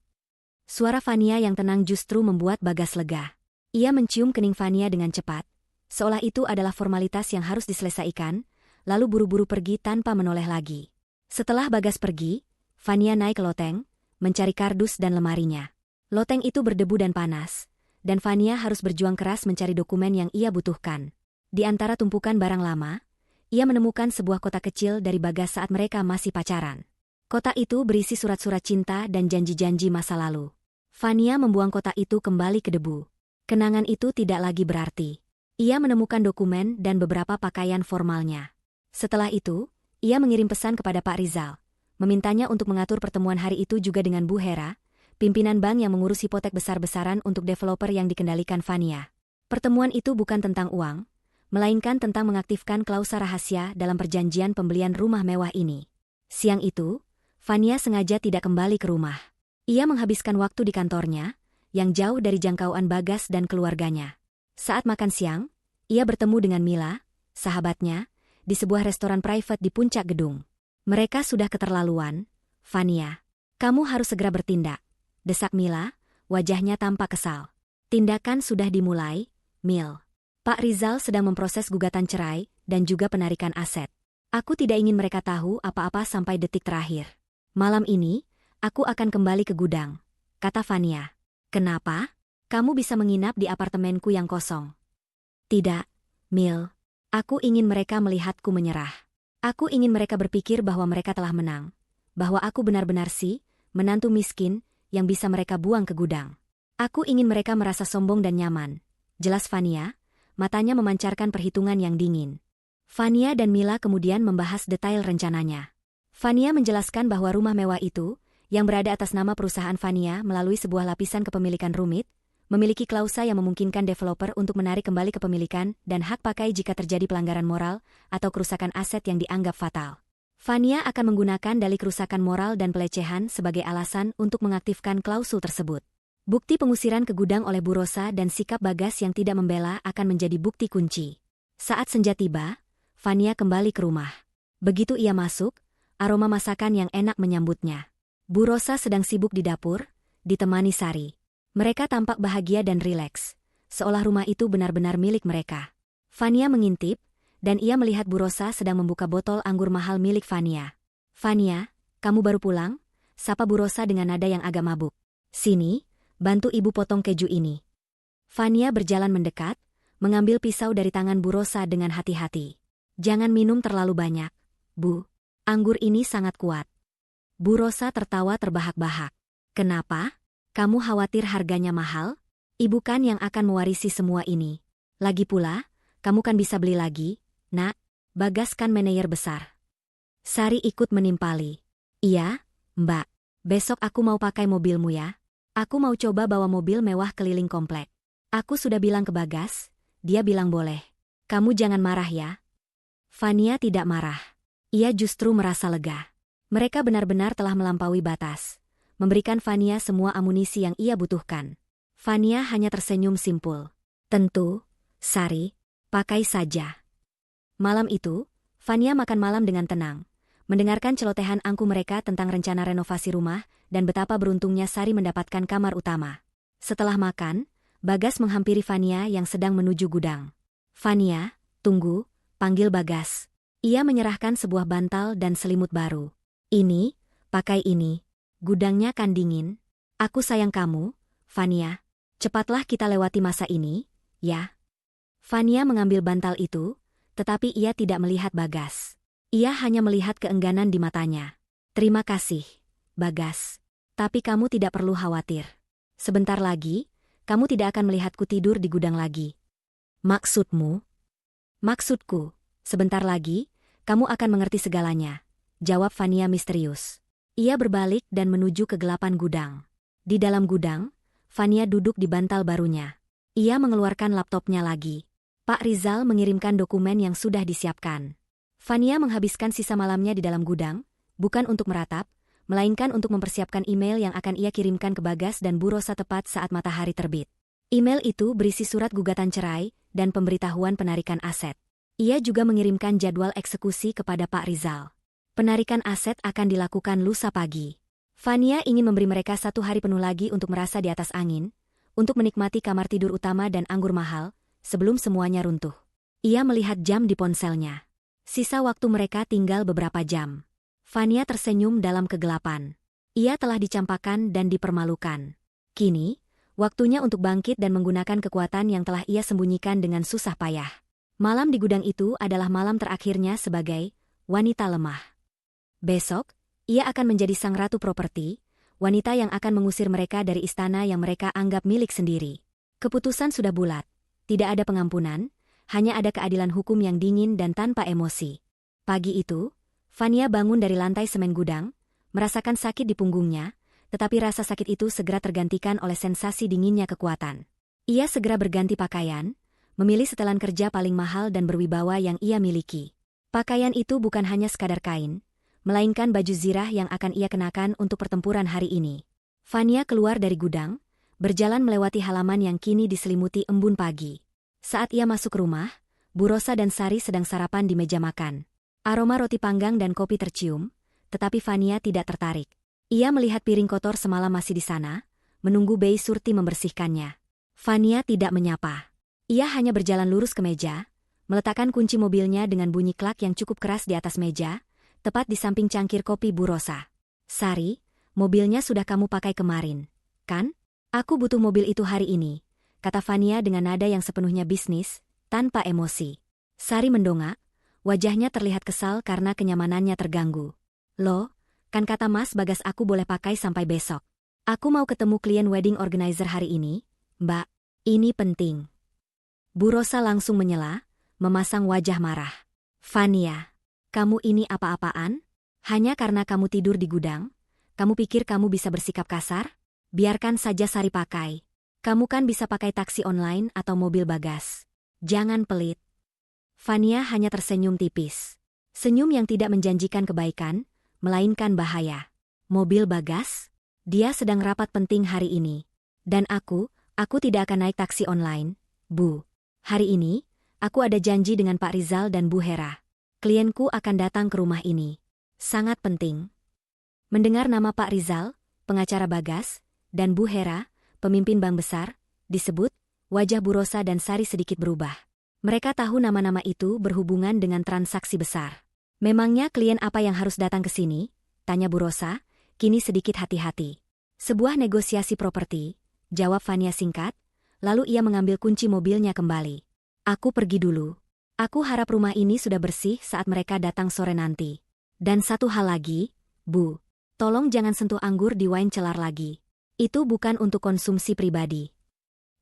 Suara Fania yang tenang justru membuat Bagas lega. Ia mencium kening Fania dengan cepat, seolah itu adalah formalitas yang harus diselesaikan, lalu buru-buru pergi tanpa menoleh lagi. Setelah Bagas pergi, Fania naik ke loteng, mencari kardus dan lemarinya. Loteng itu berdebu dan panas, dan Fania harus berjuang keras mencari dokumen yang ia butuhkan. Di antara tumpukan barang lama, ia menemukan sebuah kotak kecil dari Bagas saat mereka masih pacaran. Kotak itu berisi surat-surat cinta dan janji-janji masa lalu. Fania membuang kotak itu kembali ke debu. Kenangan itu tidak lagi berarti. Ia menemukan dokumen dan beberapa pakaian formalnya. Setelah itu, ia mengirim pesan kepada Pak Rizal, memintanya untuk mengatur pertemuan hari itu juga dengan Bu Hera, pimpinan bank yang mengurus hipotek besar-besaran untuk developer yang dikendalikan Fania. Pertemuan itu bukan tentang uang, melainkan tentang mengaktifkan klausa rahasia dalam perjanjian pembelian rumah mewah ini. Siang itu, Fania sengaja tidak kembali ke rumah. Ia menghabiskan waktu di kantornya, yang jauh dari jangkauan Bagas dan keluarganya. Saat makan siang, ia bertemu dengan Mila, sahabatnya, di sebuah restoran private di puncak gedung. "Mereka sudah keterlaluan, Fania. Kamu harus segera bertindak," desak Mila, wajahnya tampak kesal. "Tindakan sudah dimulai, Mil. Pak Rizal sedang memproses gugatan cerai dan juga penarikan aset. Aku tidak ingin mereka tahu apa-apa sampai detik terakhir. Malam ini, aku akan kembali ke gudang," kata Fania. "Kenapa?" Kamu bisa menginap di apartemenku yang kosong. Tidak, Mil. Aku ingin mereka melihatku menyerah. Aku ingin mereka berpikir bahwa mereka telah menang. Bahwa aku benar-benar menantu miskin, yang bisa mereka buang ke gudang. Aku ingin mereka merasa sombong dan nyaman. Jelas Vania, matanya memancarkan perhitungan yang dingin. Vania dan Mila kemudian membahas detail rencananya. Vania menjelaskan bahwa rumah mewah itu, yang berada atas nama perusahaan Vania melalui sebuah lapisan kepemilikan rumit, memiliki klausa yang memungkinkan developer untuk menarik kembali kepemilikan dan hak pakai jika terjadi pelanggaran moral atau kerusakan aset yang dianggap fatal. Vania akan menggunakan dalih kerusakan moral dan pelecehan sebagai alasan untuk mengaktifkan klausul tersebut. Bukti pengusiran ke gudang oleh Bu Rosa dan sikap Bagas yang tidak membela akan menjadi bukti kunci. Saat senja tiba, Vania kembali ke rumah. Begitu ia masuk, aroma masakan yang enak menyambutnya. Bu Rosa sedang sibuk di dapur, ditemani Sari. Mereka tampak bahagia dan rileks, seolah rumah itu benar-benar milik mereka. Vania mengintip, dan ia melihat Bu Rosa sedang membuka botol anggur mahal milik Vania. "Vania, kamu baru pulang?" sapa Bu Rosa dengan nada yang agak mabuk. "Sini, bantu ibu potong keju ini." Vania berjalan mendekat, mengambil pisau dari tangan Bu Rosa dengan hati-hati. "Jangan minum terlalu banyak, Bu. Anggur ini sangat kuat." Bu Rosa tertawa terbahak-bahak. "Kenapa? Kamu khawatir harganya mahal? Ibu kan yang akan mewarisi semua ini. Lagi pula, kamu kan bisa beli lagi, Nak. Bagas kan manajer besar." Sari ikut menimpali. "Iya, Mbak. Besok aku mau pakai mobilmu ya. Aku mau coba bawa mobil mewah keliling komplek. Aku sudah bilang ke Bagas, dia bilang boleh. Kamu jangan marah ya." Vania tidak marah. Ia justru merasa lega. Mereka benar-benar telah melampaui batas, memberikan Vania semua amunisi yang ia butuhkan. Vania hanya tersenyum simpul. "Tentu, Sari, pakai saja." Malam itu, Vania makan malam dengan tenang, mendengarkan celotehan angku mereka tentang rencana renovasi rumah dan betapa beruntungnya Sari mendapatkan kamar utama. Setelah makan, Bagas menghampiri Vania yang sedang menuju gudang. "Vania, tunggu," panggil Bagas. Ia menyerahkan sebuah bantal dan selimut baru. "Ini, pakai ini. Gudangnya kan dingin. Aku sayang kamu, Vania. Cepatlah kita lewati masa ini, ya." Vania mengambil bantal itu, tetapi ia tidak melihat Bagas. Ia hanya melihat keengganan di matanya. "Terima kasih, Bagas. Tapi kamu tidak perlu khawatir. Sebentar lagi, kamu tidak akan melihatku tidur di gudang lagi." "Maksudmu?" "Maksudku, sebentar lagi, kamu akan mengerti segalanya," jawab Vania misterius. Ia berbalik dan menuju kegelapan gudang. Di dalam gudang, Vania duduk di bantal barunya. Ia mengeluarkan laptopnya lagi. Pak Rizal mengirimkan dokumen yang sudah disiapkan. Vania menghabiskan sisa malamnya di dalam gudang, bukan untuk meratap, melainkan untuk mempersiapkan email yang akan ia kirimkan ke Bagas dan Bu Rosa tepat saat matahari terbit. Email itu berisi surat gugatan cerai dan pemberitahuan penarikan aset. Ia juga mengirimkan jadwal eksekusi kepada Pak Rizal. Penarikan aset akan dilakukan lusa pagi. Vania ingin memberi mereka 1 hari penuh lagi untuk merasa di atas angin, untuk menikmati kamar tidur utama dan anggur mahal, sebelum semuanya runtuh. Ia melihat jam di ponselnya. Sisa waktu mereka tinggal beberapa jam. Vania tersenyum dalam kegelapan. Ia telah dicampakkan dan dipermalukan. Kini, waktunya untuk bangkit dan menggunakan kekuatan yang telah ia sembunyikan dengan susah payah. Malam di gudang itu adalah malam terakhirnya sebagai wanita lemah. Besok, ia akan menjadi sang ratu properti, wanita yang akan mengusir mereka dari istana yang mereka anggap milik sendiri. Keputusan sudah bulat, tidak ada pengampunan, hanya ada keadilan hukum yang dingin dan tanpa emosi. Pagi itu, Vania bangun dari lantai semen gudang, merasakan sakit di punggungnya, tetapi rasa sakit itu segera tergantikan oleh sensasi dinginnya kekuatan. Ia segera berganti pakaian, memilih setelan kerja paling mahal dan berwibawa yang ia miliki. Pakaian itu bukan hanya sekadar kain, melainkan baju zirah yang akan ia kenakan untuk pertempuran hari ini. Vania keluar dari gudang, berjalan melewati halaman yang kini diselimuti embun pagi. Saat ia masuk rumah, Bu Rosa dan Sari sedang sarapan di meja makan. Aroma roti panggang dan kopi tercium, tetapi Vania tidak tertarik. Ia melihat piring kotor semalam masih di sana, menunggu Bei Surti membersihkannya. Vania tidak menyapa. Ia hanya berjalan lurus ke meja, meletakkan kunci mobilnya dengan bunyi klak yang cukup keras di atas meja, tepat di samping cangkir kopi Bu Rosa. "Sari, mobilnya sudah kamu pakai kemarin, kan? Aku butuh mobil itu hari ini, kata Fania dengan nada yang sepenuhnya bisnis, tanpa emosi. Sari mendongak, wajahnya terlihat kesal karena kenyamanannya terganggu. Loh, kan kata Mas Bagas aku boleh pakai sampai besok. Aku mau ketemu klien wedding organizer hari ini, Mbak. Ini penting. Bu Rosa langsung menyela, memasang wajah marah. Fania, kamu ini apa-apaan? Hanya karena kamu tidur di gudang? Kamu pikir kamu bisa bersikap kasar? Biarkan saja Sari pakai. Kamu kan bisa pakai taksi online atau mobil Bagas. Jangan pelit. Fania hanya tersenyum tipis. Senyum yang tidak menjanjikan kebaikan, melainkan bahaya. Mobil Bagas? Dia sedang rapat penting hari ini. Dan aku tidak akan naik taksi online, Bu. Hari ini, aku ada janji dengan Pak Rizal dan Bu Hera. Klienku akan datang ke rumah ini. Sangat penting. Mendengar nama Pak Rizal, pengacara Bagas, dan Bu Hera, pemimpin bank besar, disebut, wajah Bu Rosa dan Sari sedikit berubah. Mereka tahu nama-nama itu berhubungan dengan transaksi besar. Memangnya klien apa yang harus datang ke sini? Tanya Bu Rosa, kini sedikit hati-hati. Sebuah negosiasi properti, jawab Fania singkat, lalu ia mengambil kunci mobilnya kembali. Aku pergi dulu. Aku harap rumah ini sudah bersih saat mereka datang sore nanti. Dan satu hal lagi, Bu. Tolong jangan sentuh anggur di wine cellar lagi. Itu bukan untuk konsumsi pribadi.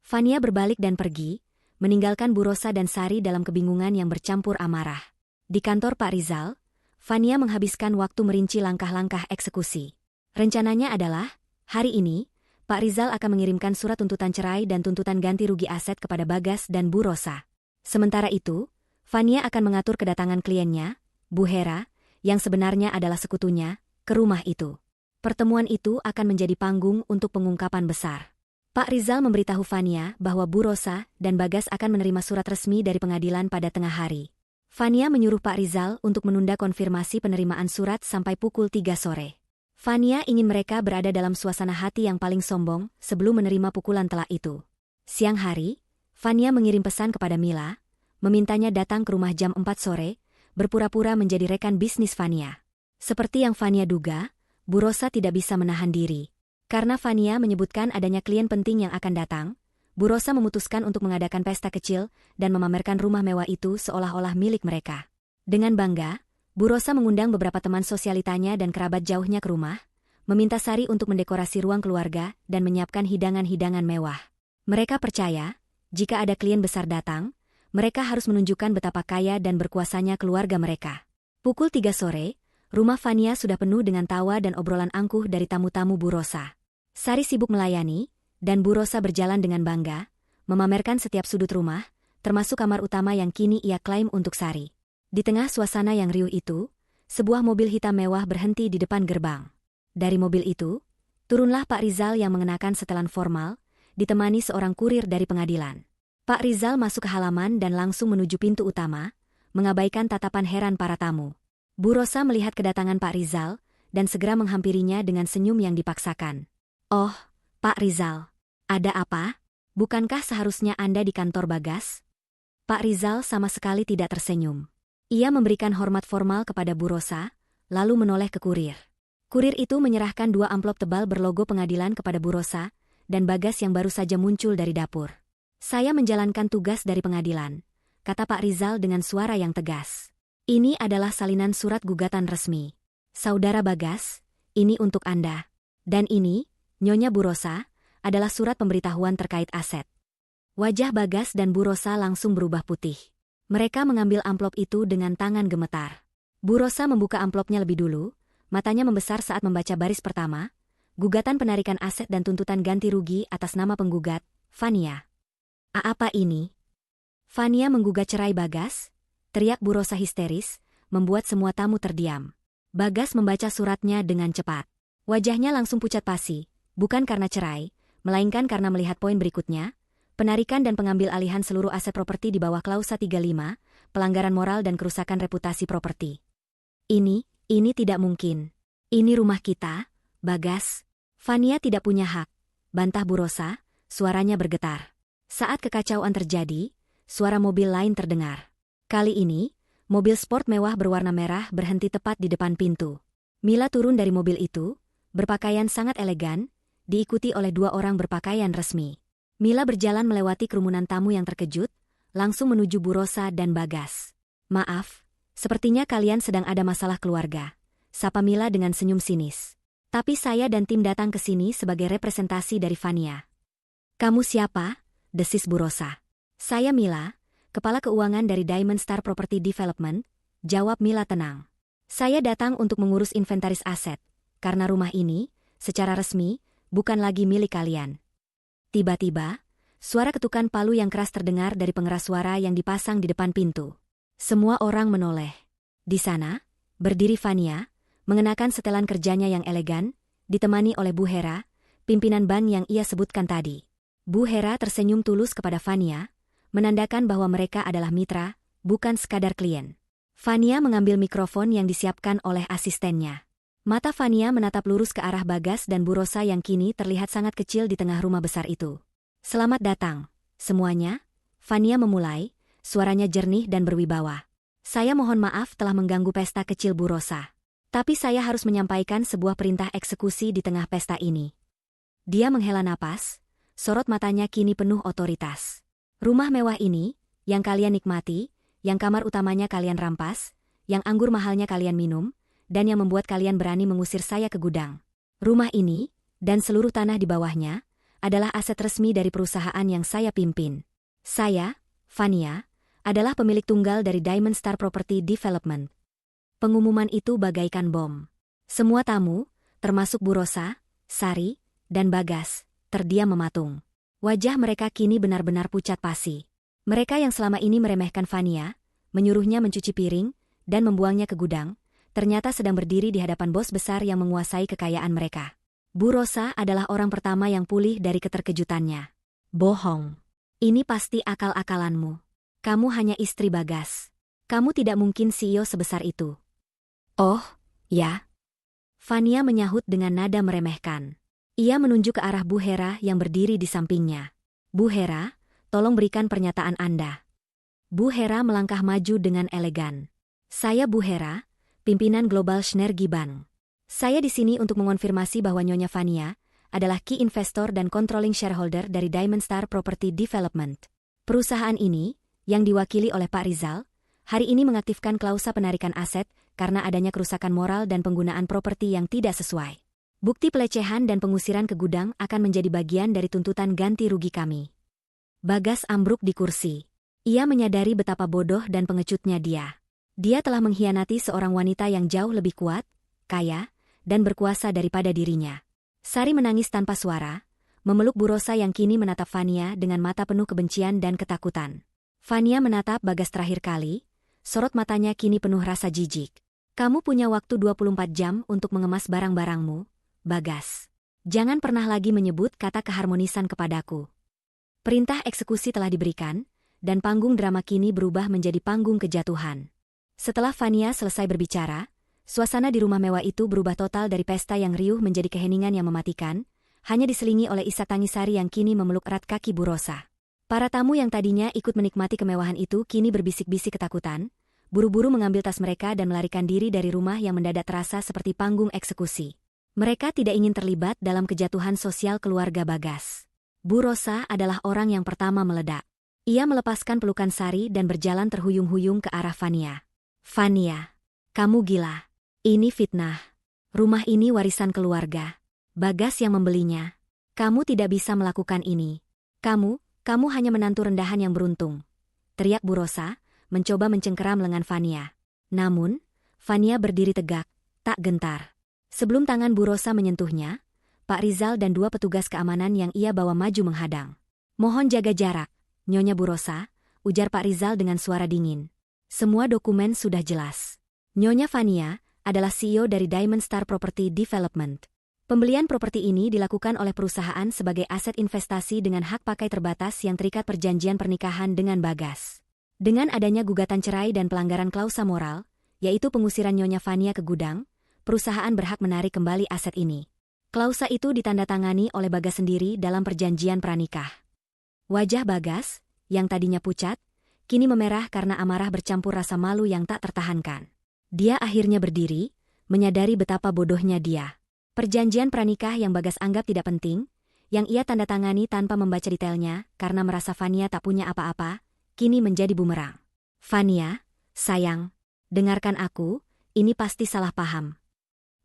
Fania berbalik dan pergi, meninggalkan Bu Rosa dan Sari dalam kebingungan yang bercampur amarah. Di kantor Pak Rizal, Fania menghabiskan waktu merinci langkah-langkah eksekusi. Rencananya adalah, hari ini, Pak Rizal akan mengirimkan surat tuntutan cerai dan tuntutan ganti rugi aset kepada Bagas dan Bu Rosa. Sementara itu, Fania akan mengatur kedatangan kliennya, Bu Hera, yang sebenarnya adalah sekutunya, ke rumah itu. Pertemuan itu akan menjadi panggung untuk pengungkapan besar. Pak Rizal memberitahu Fania bahwa Bu Rosa dan Bagas akan menerima surat resmi dari pengadilan pada tengah hari. Fania menyuruh Pak Rizal untuk menunda konfirmasi penerimaan surat sampai pukul 3 sore. Fania ingin mereka berada dalam suasana hati yang paling sombong sebelum menerima pukulan telak itu. Siang hari, Fania mengirim pesan kepada Mila, memintanya datang ke rumah jam 4 sore, berpura-pura menjadi rekan bisnis Fania. Seperti yang Fania duga, Bu Rosa tidak bisa menahan diri. Karena Fania menyebutkan adanya klien penting yang akan datang, Bu Rosa memutuskan untuk mengadakan pesta kecil dan memamerkan rumah mewah itu seolah-olah milik mereka. Dengan bangga, Bu Rosa mengundang beberapa teman sosialitanya dan kerabat jauhnya ke rumah, meminta Sari untuk mendekorasi ruang keluarga dan menyiapkan hidangan-hidangan mewah. Mereka percaya, jika ada klien besar datang, mereka harus menunjukkan betapa kaya dan berkuasanya keluarga mereka. Pukul 3 sore, rumah Fania sudah penuh dengan tawa dan obrolan angkuh dari tamu-tamu Bu Rosa. Sari sibuk melayani, dan Bu Rosa berjalan dengan bangga, memamerkan setiap sudut rumah, termasuk kamar utama yang kini ia klaim untuk Sari. Di tengah suasana yang riuh itu, sebuah mobil hitam mewah berhenti di depan gerbang. Dari mobil itu, turunlah Pak Rizal yang mengenakan setelan formal, ditemani seorang kurir dari pengadilan. Pak Rizal masuk ke halaman dan langsung menuju pintu utama, mengabaikan tatapan heran para tamu. Bu Rosa melihat kedatangan Pak Rizal, dan segera menghampirinya dengan senyum yang dipaksakan. Oh, Pak Rizal, ada apa? Bukankah seharusnya Anda di kantor Bagas? Pak Rizal sama sekali tidak tersenyum. Ia memberikan hormat formal kepada Bu Rosa, lalu menoleh ke kurir. Kurir itu menyerahkan 2 amplop tebal berlogo pengadilan kepada Bu Rosa, dan Bagas yang baru saja muncul dari dapur. Saya menjalankan tugas dari pengadilan, kata Pak Rizal dengan suara yang tegas. Ini adalah salinan surat gugatan resmi. Saudara Bagas, ini untuk Anda. Dan ini, Nyonya Bu Rosa, adalah surat pemberitahuan terkait aset. Wajah Bagas dan Bu Rosa langsung berubah putih. Mereka mengambil amplop itu dengan tangan gemetar. Bu Rosa membuka amplopnya lebih dulu, matanya membesar saat membaca baris pertama, gugatan penarikan aset dan tuntutan ganti rugi atas nama penggugat, Fania. Apa ini? Fania menggugat cerai Bagas? Teriak Bu Rosa histeris, membuat semua tamu terdiam. Bagas membaca suratnya dengan cepat. Wajahnya langsung pucat pasi, bukan karena cerai, melainkan karena melihat poin berikutnya, penarikan dan pengambil alihan seluruh aset properti di bawah klausa 35, pelanggaran moral dan kerusakan reputasi properti. Ini tidak mungkin. Ini rumah kita, Bagas. Fania tidak punya hak, bantah Bu Rosa, suaranya bergetar. Saat kekacauan terjadi, suara mobil lain terdengar. Kali ini, mobil sport mewah berwarna merah berhenti tepat di depan pintu. Mila turun dari mobil itu, berpakaian sangat elegan, diikuti oleh 2 orang berpakaian resmi. Mila berjalan melewati kerumunan tamu yang terkejut, langsung menuju Bu Rosa dan Bagas. "Maaf, sepertinya kalian sedang ada masalah keluarga," sapa Mila dengan senyum sinis. "Tapi saya dan tim datang ke sini sebagai representasi dari Vania." "Kamu siapa?" desis Bu Rosa. "Saya Mila, Kepala Keuangan dari Diamond Star Property Development," jawab Mila tenang. "Saya datang untuk mengurus inventaris aset, karena rumah ini, secara resmi, bukan lagi milik kalian." Tiba-tiba, suara ketukan palu yang keras terdengar dari pengeras suara yang dipasang di depan pintu. Semua orang menoleh. Di sana, berdiri Vania, mengenakan setelan kerjanya yang elegan, ditemani oleh Bu Hera, pimpinan bank yang ia sebutkan tadi. Bu Hera tersenyum tulus kepada Vania, menandakan bahwa mereka adalah mitra, bukan sekadar klien. Vania mengambil mikrofon yang disiapkan oleh asistennya. Mata Vania menatap lurus ke arah Bagas dan Bu Rosa yang kini terlihat sangat kecil di tengah rumah besar itu. "Selamat datang, semuanya," Vania memulai, suaranya jernih dan berwibawa. "Saya mohon maaf telah mengganggu pesta kecil Bu Rosa. Tapi saya harus menyampaikan sebuah perintah eksekusi di tengah pesta ini." Dia menghela napas, sorot matanya kini penuh otoritas. "Rumah mewah ini, yang kalian nikmati, yang kamar utamanya kalian rampas, yang anggur mahalnya kalian minum, dan yang membuat kalian berani mengusir saya ke gudang. Rumah ini, dan seluruh tanah di bawahnya, adalah aset resmi dari perusahaan yang saya pimpin. Saya, Vania, adalah pemilik tunggal dari Diamond Star Property Development." Pengumuman itu bagaikan bom. Semua tamu, termasuk Bu Rosa, Sari, dan Bagas, terdiam mematung. Wajah mereka kini benar-benar pucat pasi. Mereka yang selama ini meremehkan Vania, menyuruhnya mencuci piring, dan membuangnya ke gudang, ternyata sedang berdiri di hadapan bos besar yang menguasai kekayaan mereka. Bu Rosa adalah orang pertama yang pulih dari keterkejutannya. "Bohong. Ini pasti akal-akalanmu. Kamu hanya istri Bagas. Kamu tidak mungkin CEO sebesar itu." "Oh, ya?" Vania menyahut dengan nada meremehkan. Ia menunjuk ke arah Bu Hera yang berdiri di sampingnya. "Bu Hera, tolong berikan pernyataan Anda." Bu Hera melangkah maju dengan elegan. "Saya Bu Hera, pimpinan Global Synergi Bank. Saya di sini untuk mengonfirmasi bahwa Nyonya Vania adalah key investor dan controlling shareholder dari Diamond Star Property Development. Perusahaan ini, yang diwakili oleh Pak Rizal, hari ini mengaktifkan klausa penarikan aset karena adanya kerusakan moral dan penggunaan properti yang tidak sesuai. Bukti pelecehan dan pengusiran ke gudang akan menjadi bagian dari tuntutan ganti rugi kami." Bagas ambruk di kursi. Ia menyadari betapa bodoh dan pengecutnya dia. Dia telah mengkhianati seorang wanita yang jauh lebih kuat, kaya, dan berkuasa daripada dirinya. Sari menangis tanpa suara, memeluk Bu Rosa yang kini menatap Vania dengan mata penuh kebencian dan ketakutan. Vania menatap Bagas terakhir kali, sorot matanya kini penuh rasa jijik. "Kamu punya waktu 24 jam untuk mengemas barang-barangmu, Bagas. Jangan pernah lagi menyebut kata keharmonisan kepadaku." Perintah eksekusi telah diberikan, dan panggung drama kini berubah menjadi panggung kejatuhan. Setelah Vania selesai berbicara, suasana di rumah mewah itu berubah total dari pesta yang riuh menjadi keheningan yang mematikan, hanya diselingi oleh isak tangis Sari yang kini memeluk erat kaki Bu Rosa. Para tamu yang tadinya ikut menikmati kemewahan itu kini berbisik-bisik ketakutan, buru-buru mengambil tas mereka dan melarikan diri dari rumah yang mendadak terasa seperti panggung eksekusi. Mereka tidak ingin terlibat dalam kejatuhan sosial keluarga Bagas. Bu Rosa adalah orang yang pertama meledak. Ia melepaskan pelukan Sari dan berjalan terhuyung-huyung ke arah Vania. "Vania, kamu gila. Ini fitnah. Rumah ini warisan keluarga. Bagas yang membelinya. Kamu tidak bisa melakukan ini. Kamu hanya menantu rendahan yang beruntung," teriak Bu Rosa, mencoba mencengkeram lengan Vania. Namun, Vania berdiri tegak, tak gentar. Sebelum tangan Bu Rosa menyentuhnya, Pak Rizal dan 2 petugas keamanan yang ia bawa maju menghadang. "Mohon jaga jarak, Nyonya Bu Rosa," ujar Pak Rizal dengan suara dingin. "Semua dokumen sudah jelas. Nyonya Vania adalah CEO dari Diamond Star Property Development. Pembelian properti ini dilakukan oleh perusahaan sebagai aset investasi dengan hak pakai terbatas yang terikat perjanjian pernikahan dengan Bagas. Dengan adanya gugatan cerai dan pelanggaran klausa moral, yaitu pengusiran Nyonya Vania ke gudang, perusahaan berhak menarik kembali aset ini. Klausa itu ditandatangani oleh Bagas sendiri dalam perjanjian pranikah." Wajah Bagas, yang tadinya pucat, kini memerah karena amarah bercampur rasa malu yang tak tertahankan. Dia akhirnya berdiri, menyadari betapa bodohnya dia. Perjanjian pranikah yang Bagas anggap tidak penting, yang ia tanda tangani tanpa membaca detailnya karena merasa Fania tak punya apa-apa, kini menjadi bumerang. Fania, sayang, dengarkan aku, ini pasti salah paham.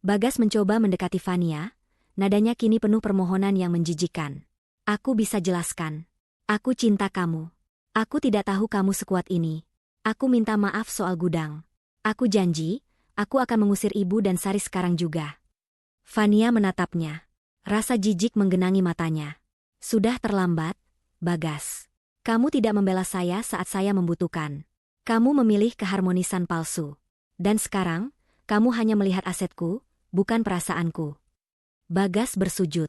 Bagas mencoba mendekati Fania, nadanya kini penuh permohonan yang menjijikkan. Aku bisa jelaskan. Aku cinta kamu. Aku tidak tahu kamu sekuat ini. Aku minta maaf soal gudang. Aku janji, aku akan mengusir ibu dan Sari sekarang juga. Fania menatapnya. Rasa jijik menggenangi matanya. Sudah terlambat, Bagas. Kamu tidak membela saya saat saya membutuhkan. Kamu memilih keharmonisan palsu. Dan sekarang, kamu hanya melihat asetku, bukan perasaanku. Bagas bersujud.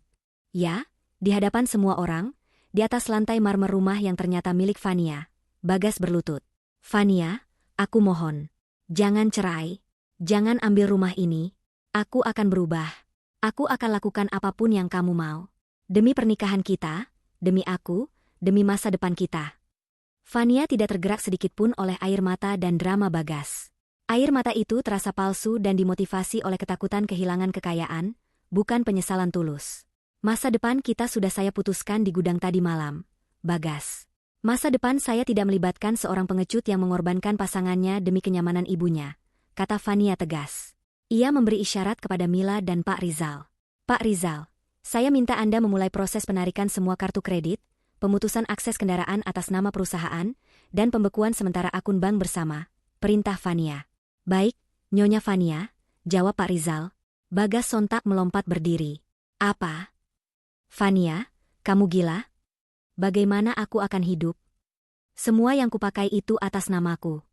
Ya, di hadapan semua orang, di atas lantai marmer rumah yang ternyata milik Fania. Bagas berlutut. Fania, aku mohon. Jangan cerai. Jangan ambil rumah ini. Aku akan berubah. Aku akan lakukan apapun yang kamu mau. Demi pernikahan kita, demi aku, demi masa depan kita. Fania tidak tergerak sedikitpun oleh air mata dan drama Bagas. Air mata itu terasa palsu dan dimotivasi oleh ketakutan kehilangan kekayaan, bukan penyesalan tulus. Masa depan kita sudah saya putuskan di gudang tadi malam, Bagas. Masa depan saya tidak melibatkan seorang pengecut yang mengorbankan pasangannya demi kenyamanan ibunya, kata Fania tegas. Ia memberi isyarat kepada Mila dan Pak Rizal. Pak Rizal, saya minta Anda memulai proses penarikan semua kartu kredit, pemutusan akses kendaraan atas nama perusahaan, dan pembekuan sementara akun bank bersama, perintah Fania. Baik, Nyonya Fania, jawab Pak Rizal. Bagas sontak melompat berdiri. Apa? Fania, kamu gila? Bagaimana aku akan hidup? Semua yang kupakai itu atas namaku.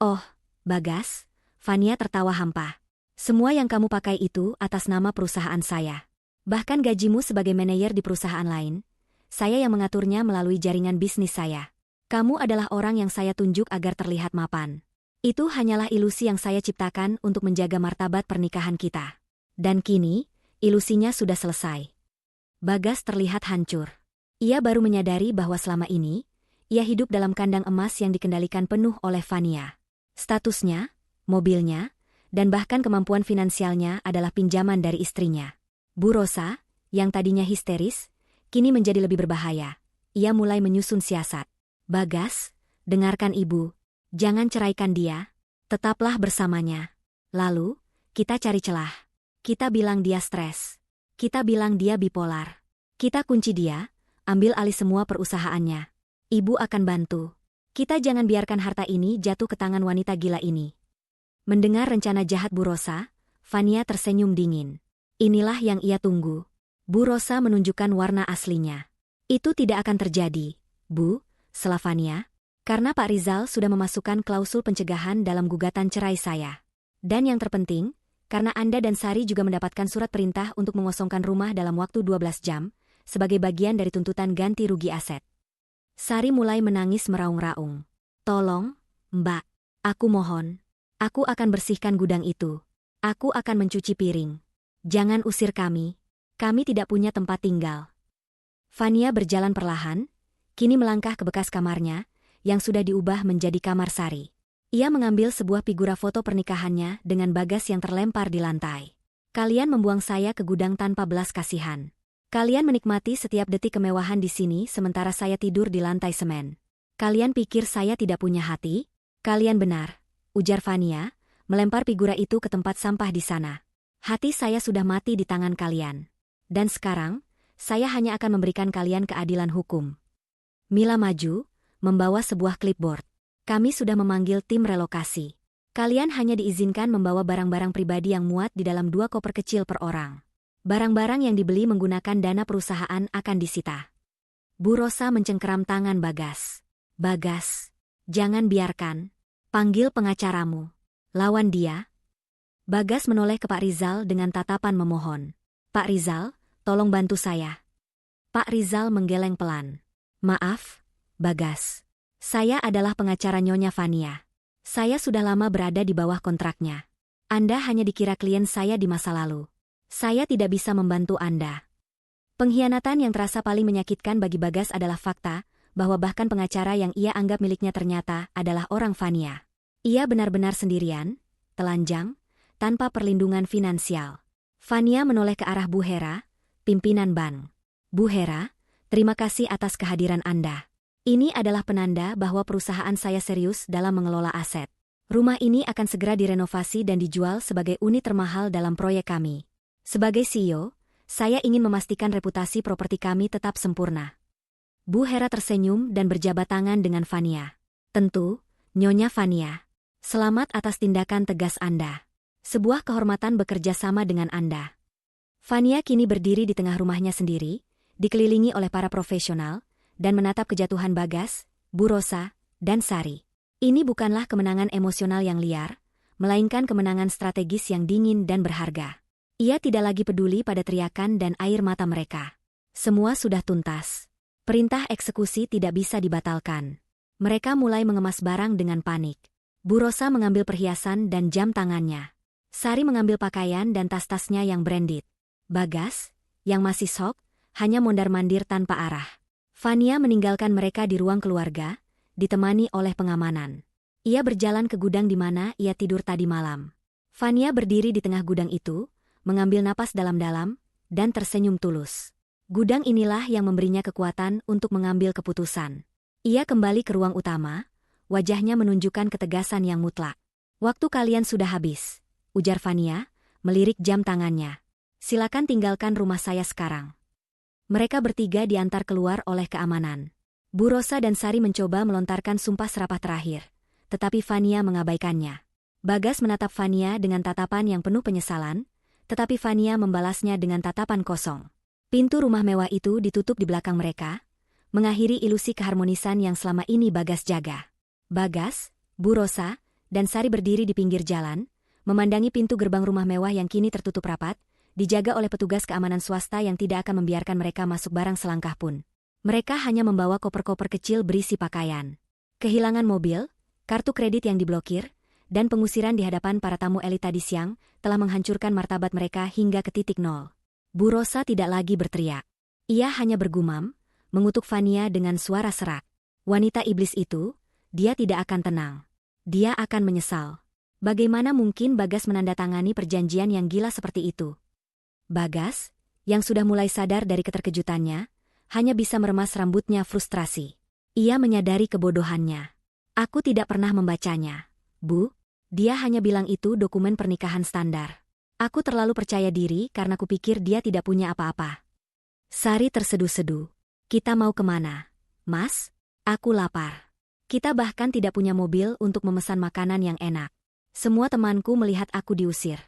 Oh, Bagas, Fania tertawa hampa. Semua yang kamu pakai itu atas nama perusahaan saya. Bahkan gajimu sebagai manajer di perusahaan lain, saya yang mengaturnya melalui jaringan bisnis saya. Kamu adalah orang yang saya tunjuk agar terlihat mapan. Itu hanyalah ilusi yang saya ciptakan untuk menjaga martabat pernikahan kita. Dan kini, ilusinya sudah selesai. Bagas terlihat hancur. Ia baru menyadari bahwa selama ini, ia hidup dalam kandang emas yang dikendalikan penuh oleh Fania. Statusnya, mobilnya, dan bahkan kemampuan finansialnya adalah pinjaman dari istrinya. Bu Rosa, yang tadinya histeris, kini menjadi lebih berbahaya. Ia mulai menyusun siasat. Bagas, dengarkan ibu. Jangan ceraikan dia. Tetaplah bersamanya. Lalu, kita cari celah. Kita bilang dia stres. Kita bilang dia bipolar. Kita kunci dia, ambil alih semua perusahaannya. Ibu akan bantu. Kita jangan biarkan harta ini jatuh ke tangan wanita gila ini. Mendengar rencana jahat Bu Rosa, Fania tersenyum dingin. Inilah yang ia tunggu. Bu Rosa menunjukkan warna aslinya. Itu tidak akan terjadi, Bu, sela Fania, karena Pak Rizal sudah memasukkan klausul pencegahan dalam gugatan cerai saya. Dan yang terpenting, karena Anda dan Sari juga mendapatkan surat perintah untuk mengosongkan rumah dalam waktu 12 jam, sebagai bagian dari tuntutan ganti rugi aset. Sari mulai menangis meraung-raung. Tolong, Mbak, aku mohon. Aku akan bersihkan gudang itu. Aku akan mencuci piring. Jangan usir kami. Kami tidak punya tempat tinggal. Fania berjalan perlahan, kini melangkah ke bekas kamarnya, yang sudah diubah menjadi kamar Sari. Ia mengambil sebuah figura foto pernikahannya dengan Bagas yang terlempar di lantai. Kalian membuang saya ke gudang tanpa belas kasihan. Kalian menikmati setiap detik kemewahan di sini sementara saya tidur di lantai semen. Kalian pikir saya tidak punya hati? Kalian benar, ujar Fania, melempar figura itu ke tempat sampah di sana. Hati saya sudah mati di tangan kalian. Dan sekarang, saya hanya akan memberikan kalian keadilan hukum. Mila maju, membawa sebuah clipboard. Kami sudah memanggil tim relokasi. Kalian hanya diizinkan membawa barang-barang pribadi yang muat di dalam 2 koper kecil per orang. Barang-barang yang dibeli menggunakan dana perusahaan akan disita. Bu Rosa mencengkeram tangan Bagas. Bagas, jangan biarkan. Panggil pengacaramu. Lawan dia. Bagas menoleh ke Pak Rizal dengan tatapan memohon. Pak Rizal, tolong bantu saya. Pak Rizal menggeleng pelan. Maaf, Bagas. Saya adalah pengacara Nyonya Fania. Saya sudah lama berada di bawah kontraknya. Anda hanya dikira klien saya di masa lalu. Saya tidak bisa membantu Anda. Pengkhianatan yang terasa paling menyakitkan bagi Bagas adalah fakta bahwa bahkan pengacara yang ia anggap miliknya ternyata adalah orang Fania. Ia benar-benar sendirian, telanjang, tanpa perlindungan finansial. Fania menoleh ke arah Bu Hera, pimpinan bank. Bu Hera, terima kasih atas kehadiran Anda. Ini adalah penanda bahwa perusahaan saya serius dalam mengelola aset. Rumah ini akan segera direnovasi dan dijual sebagai unit termahal dalam proyek kami. Sebagai CEO, saya ingin memastikan reputasi properti kami tetap sempurna. Bu Hera tersenyum dan berjabat tangan dengan Fania. Tentu, Nyonya Fania. Selamat atas tindakan tegas Anda. Sebuah kehormatan bekerja sama dengan Anda. Fania kini berdiri di tengah rumahnya sendiri, dikelilingi oleh para profesional, dan menatap kejatuhan Bagas, Bu Rosa, dan Sari. Ini bukanlah kemenangan emosional yang liar, melainkan kemenangan strategis yang dingin dan berharga. Ia tidak lagi peduli pada teriakan dan air mata mereka. Semua sudah tuntas. Perintah eksekusi tidak bisa dibatalkan. Mereka mulai mengemas barang dengan panik. Bu Rosa mengambil perhiasan dan jam tangannya. Sari mengambil pakaian dan tas-tasnya yang branded. Bagas, yang masih shock, hanya mondar-mandir tanpa arah. Fania meninggalkan mereka di ruang keluarga, ditemani oleh pengamanan. Ia berjalan ke gudang di mana ia tidur tadi malam. Fania berdiri di tengah gudang itu, mengambil napas dalam-dalam, dan tersenyum tulus. Gudang inilah yang memberinya kekuatan untuk mengambil keputusan. Ia kembali ke ruang utama, wajahnya menunjukkan ketegasan yang mutlak. Waktu kalian sudah habis, ujar Fania, melirik jam tangannya. Silakan tinggalkan rumah saya sekarang. Mereka bertiga diantar keluar oleh keamanan. Bu Rosa dan Sari mencoba melontarkan sumpah serapah terakhir, tetapi Fania mengabaikannya. Bagas menatap Fania dengan tatapan yang penuh penyesalan, tetapi Fania membalasnya dengan tatapan kosong. Pintu rumah mewah itu ditutup di belakang mereka, mengakhiri ilusi keharmonisan yang selama ini Bagas jaga. Bagas, Bu Rosa, dan Sari berdiri di pinggir jalan, memandangi pintu gerbang rumah mewah yang kini tertutup rapat, dijaga oleh petugas keamanan swasta yang tidak akan membiarkan mereka masuk barang selangkah pun. Mereka hanya membawa koper-koper kecil berisi pakaian. Kehilangan mobil, kartu kredit yang diblokir, dan pengusiran di hadapan para tamu elit tadi siang telah menghancurkan martabat mereka hingga ke titik nol. Bu Rosa tidak lagi berteriak. Ia hanya bergumam, mengutuk Fania dengan suara serak. Wanita iblis itu, dia tidak akan tenang. Dia akan menyesal. Bagaimana mungkin Bagas menandatangani perjanjian yang gila seperti itu? Bagas, yang sudah mulai sadar dari keterkejutannya, hanya bisa meremas rambutnya frustrasi. Ia menyadari kebodohannya. Aku tidak pernah membacanya. Bu, dia hanya bilang itu dokumen pernikahan standar. Aku terlalu percaya diri karena kupikir dia tidak punya apa-apa. Sari terseduh-seduh. Kita mau kemana? Mas, aku lapar. Kita bahkan tidak punya mobil untuk memesan makanan yang enak. Semua temanku melihat aku diusir.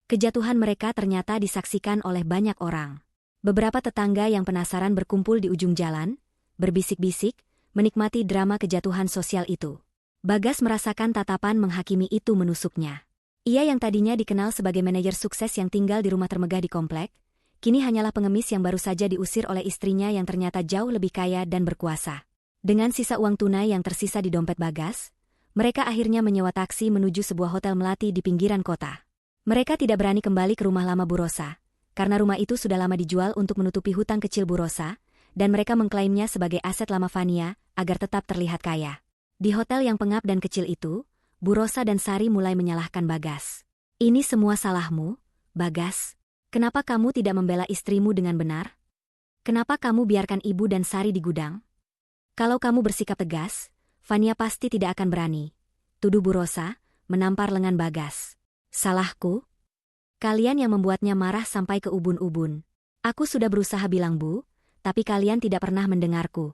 Kejatuhan mereka ternyata disaksikan oleh banyak orang. Beberapa tetangga yang penasaran berkumpul di ujung jalan, berbisik-bisik, menikmati drama kejatuhan sosial itu. Bagas merasakan tatapan menghakimi itu menusuknya. Ia yang tadinya dikenal sebagai manajer sukses yang tinggal di rumah termegah di komplek, kini hanyalah pengemis yang baru saja diusir oleh istrinya yang ternyata jauh lebih kaya dan berkuasa. Dengan sisa uang tunai yang tersisa di dompet Bagas, mereka akhirnya menyewa taksi menuju sebuah hotel melati di pinggiran kota. Mereka tidak berani kembali ke rumah lama Bu Rosa, karena rumah itu sudah lama dijual untuk menutupi hutang kecil Bu Rosa, dan mereka mengklaimnya sebagai aset lama Fania agar tetap terlihat kaya. Di hotel yang pengap dan kecil itu, Bu Rosa dan Sari mulai menyalahkan Bagas. Ini semua salahmu, Bagas. Kenapa kamu tidak membela istrimu dengan benar? Kenapa kamu biarkan ibu dan Sari di gudang? Kalau kamu bersikap tegas, Fania pasti tidak akan berani. Tuduh Bu Rosa, menampar lengan Bagas. Salahku? Kalian yang membuatnya marah sampai ke ubun-ubun. Aku sudah berusaha bilang Bu, tapi kalian tidak pernah mendengarku.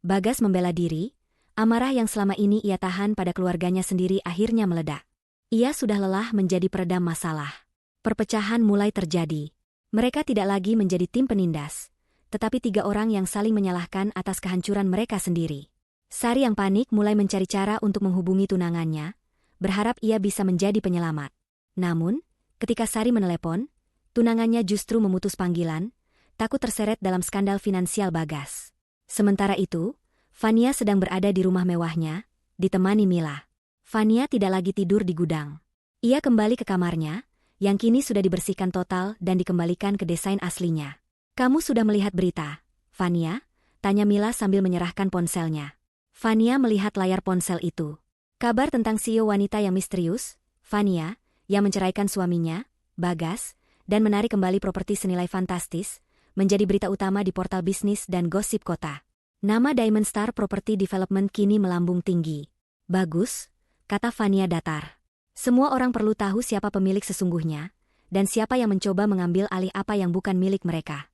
Bagas membela diri, amarah yang selama ini ia tahan pada keluarganya sendiri akhirnya meledak. Ia sudah lelah menjadi peredam masalah. Perpecahan mulai terjadi. Mereka tidak lagi menjadi tim penindas, tetapi 3 orang yang saling menyalahkan atas kehancuran mereka sendiri. Sari yang panik mulai mencari cara untuk menghubungi tunangannya, berharap ia bisa menjadi penyelamat. Namun, ketika Sari menelepon, tunangannya justru memutus panggilan, takut terseret dalam skandal finansial Bagas. Sementara itu, Fania sedang berada di rumah mewahnya, ditemani Mila. Fania tidak lagi tidur di gudang. Ia kembali ke kamarnya, yang kini sudah dibersihkan total dan dikembalikan ke desain aslinya. Kamu sudah melihat berita, Fania? Tanya Mila sambil menyerahkan ponselnya. Fania melihat layar ponsel itu. Kabar tentang CEO wanita yang misterius, Fania, yang menceraikan suaminya, Bagas, dan menarik kembali properti senilai fantastis, menjadi berita utama di portal bisnis dan gosip kota. Nama Diamond Star Property Development kini melambung tinggi. Bagus, kata Fania datar. Semua orang perlu tahu siapa pemilik sesungguhnya, dan siapa yang mencoba mengambil alih apa yang bukan milik mereka.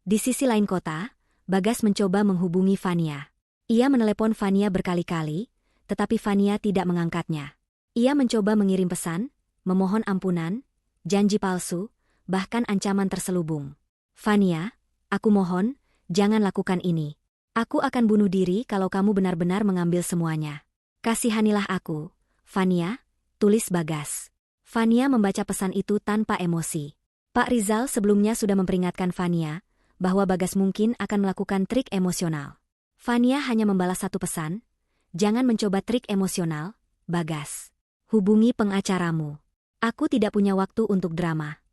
Di sisi lain kota, Bagas mencoba menghubungi Fania. Ia menelepon Fania berkali-kali, tetapi Fania tidak mengangkatnya. Ia mencoba mengirim pesan, memohon ampunan, janji palsu, bahkan ancaman terselubung. Fania, aku mohon, jangan lakukan ini. Aku akan bunuh diri kalau kamu benar-benar mengambil semuanya. Kasihanilah aku, Fania, tulis Bagas. Fania membaca pesan itu tanpa emosi. Pak Rizal sebelumnya sudah memperingatkan Fania bahwa Bagas mungkin akan melakukan trik emosional. Fania hanya membalas satu pesan, jangan mencoba trik emosional, Bagas. Hubungi pengacaramu. Aku tidak punya waktu untuk drama.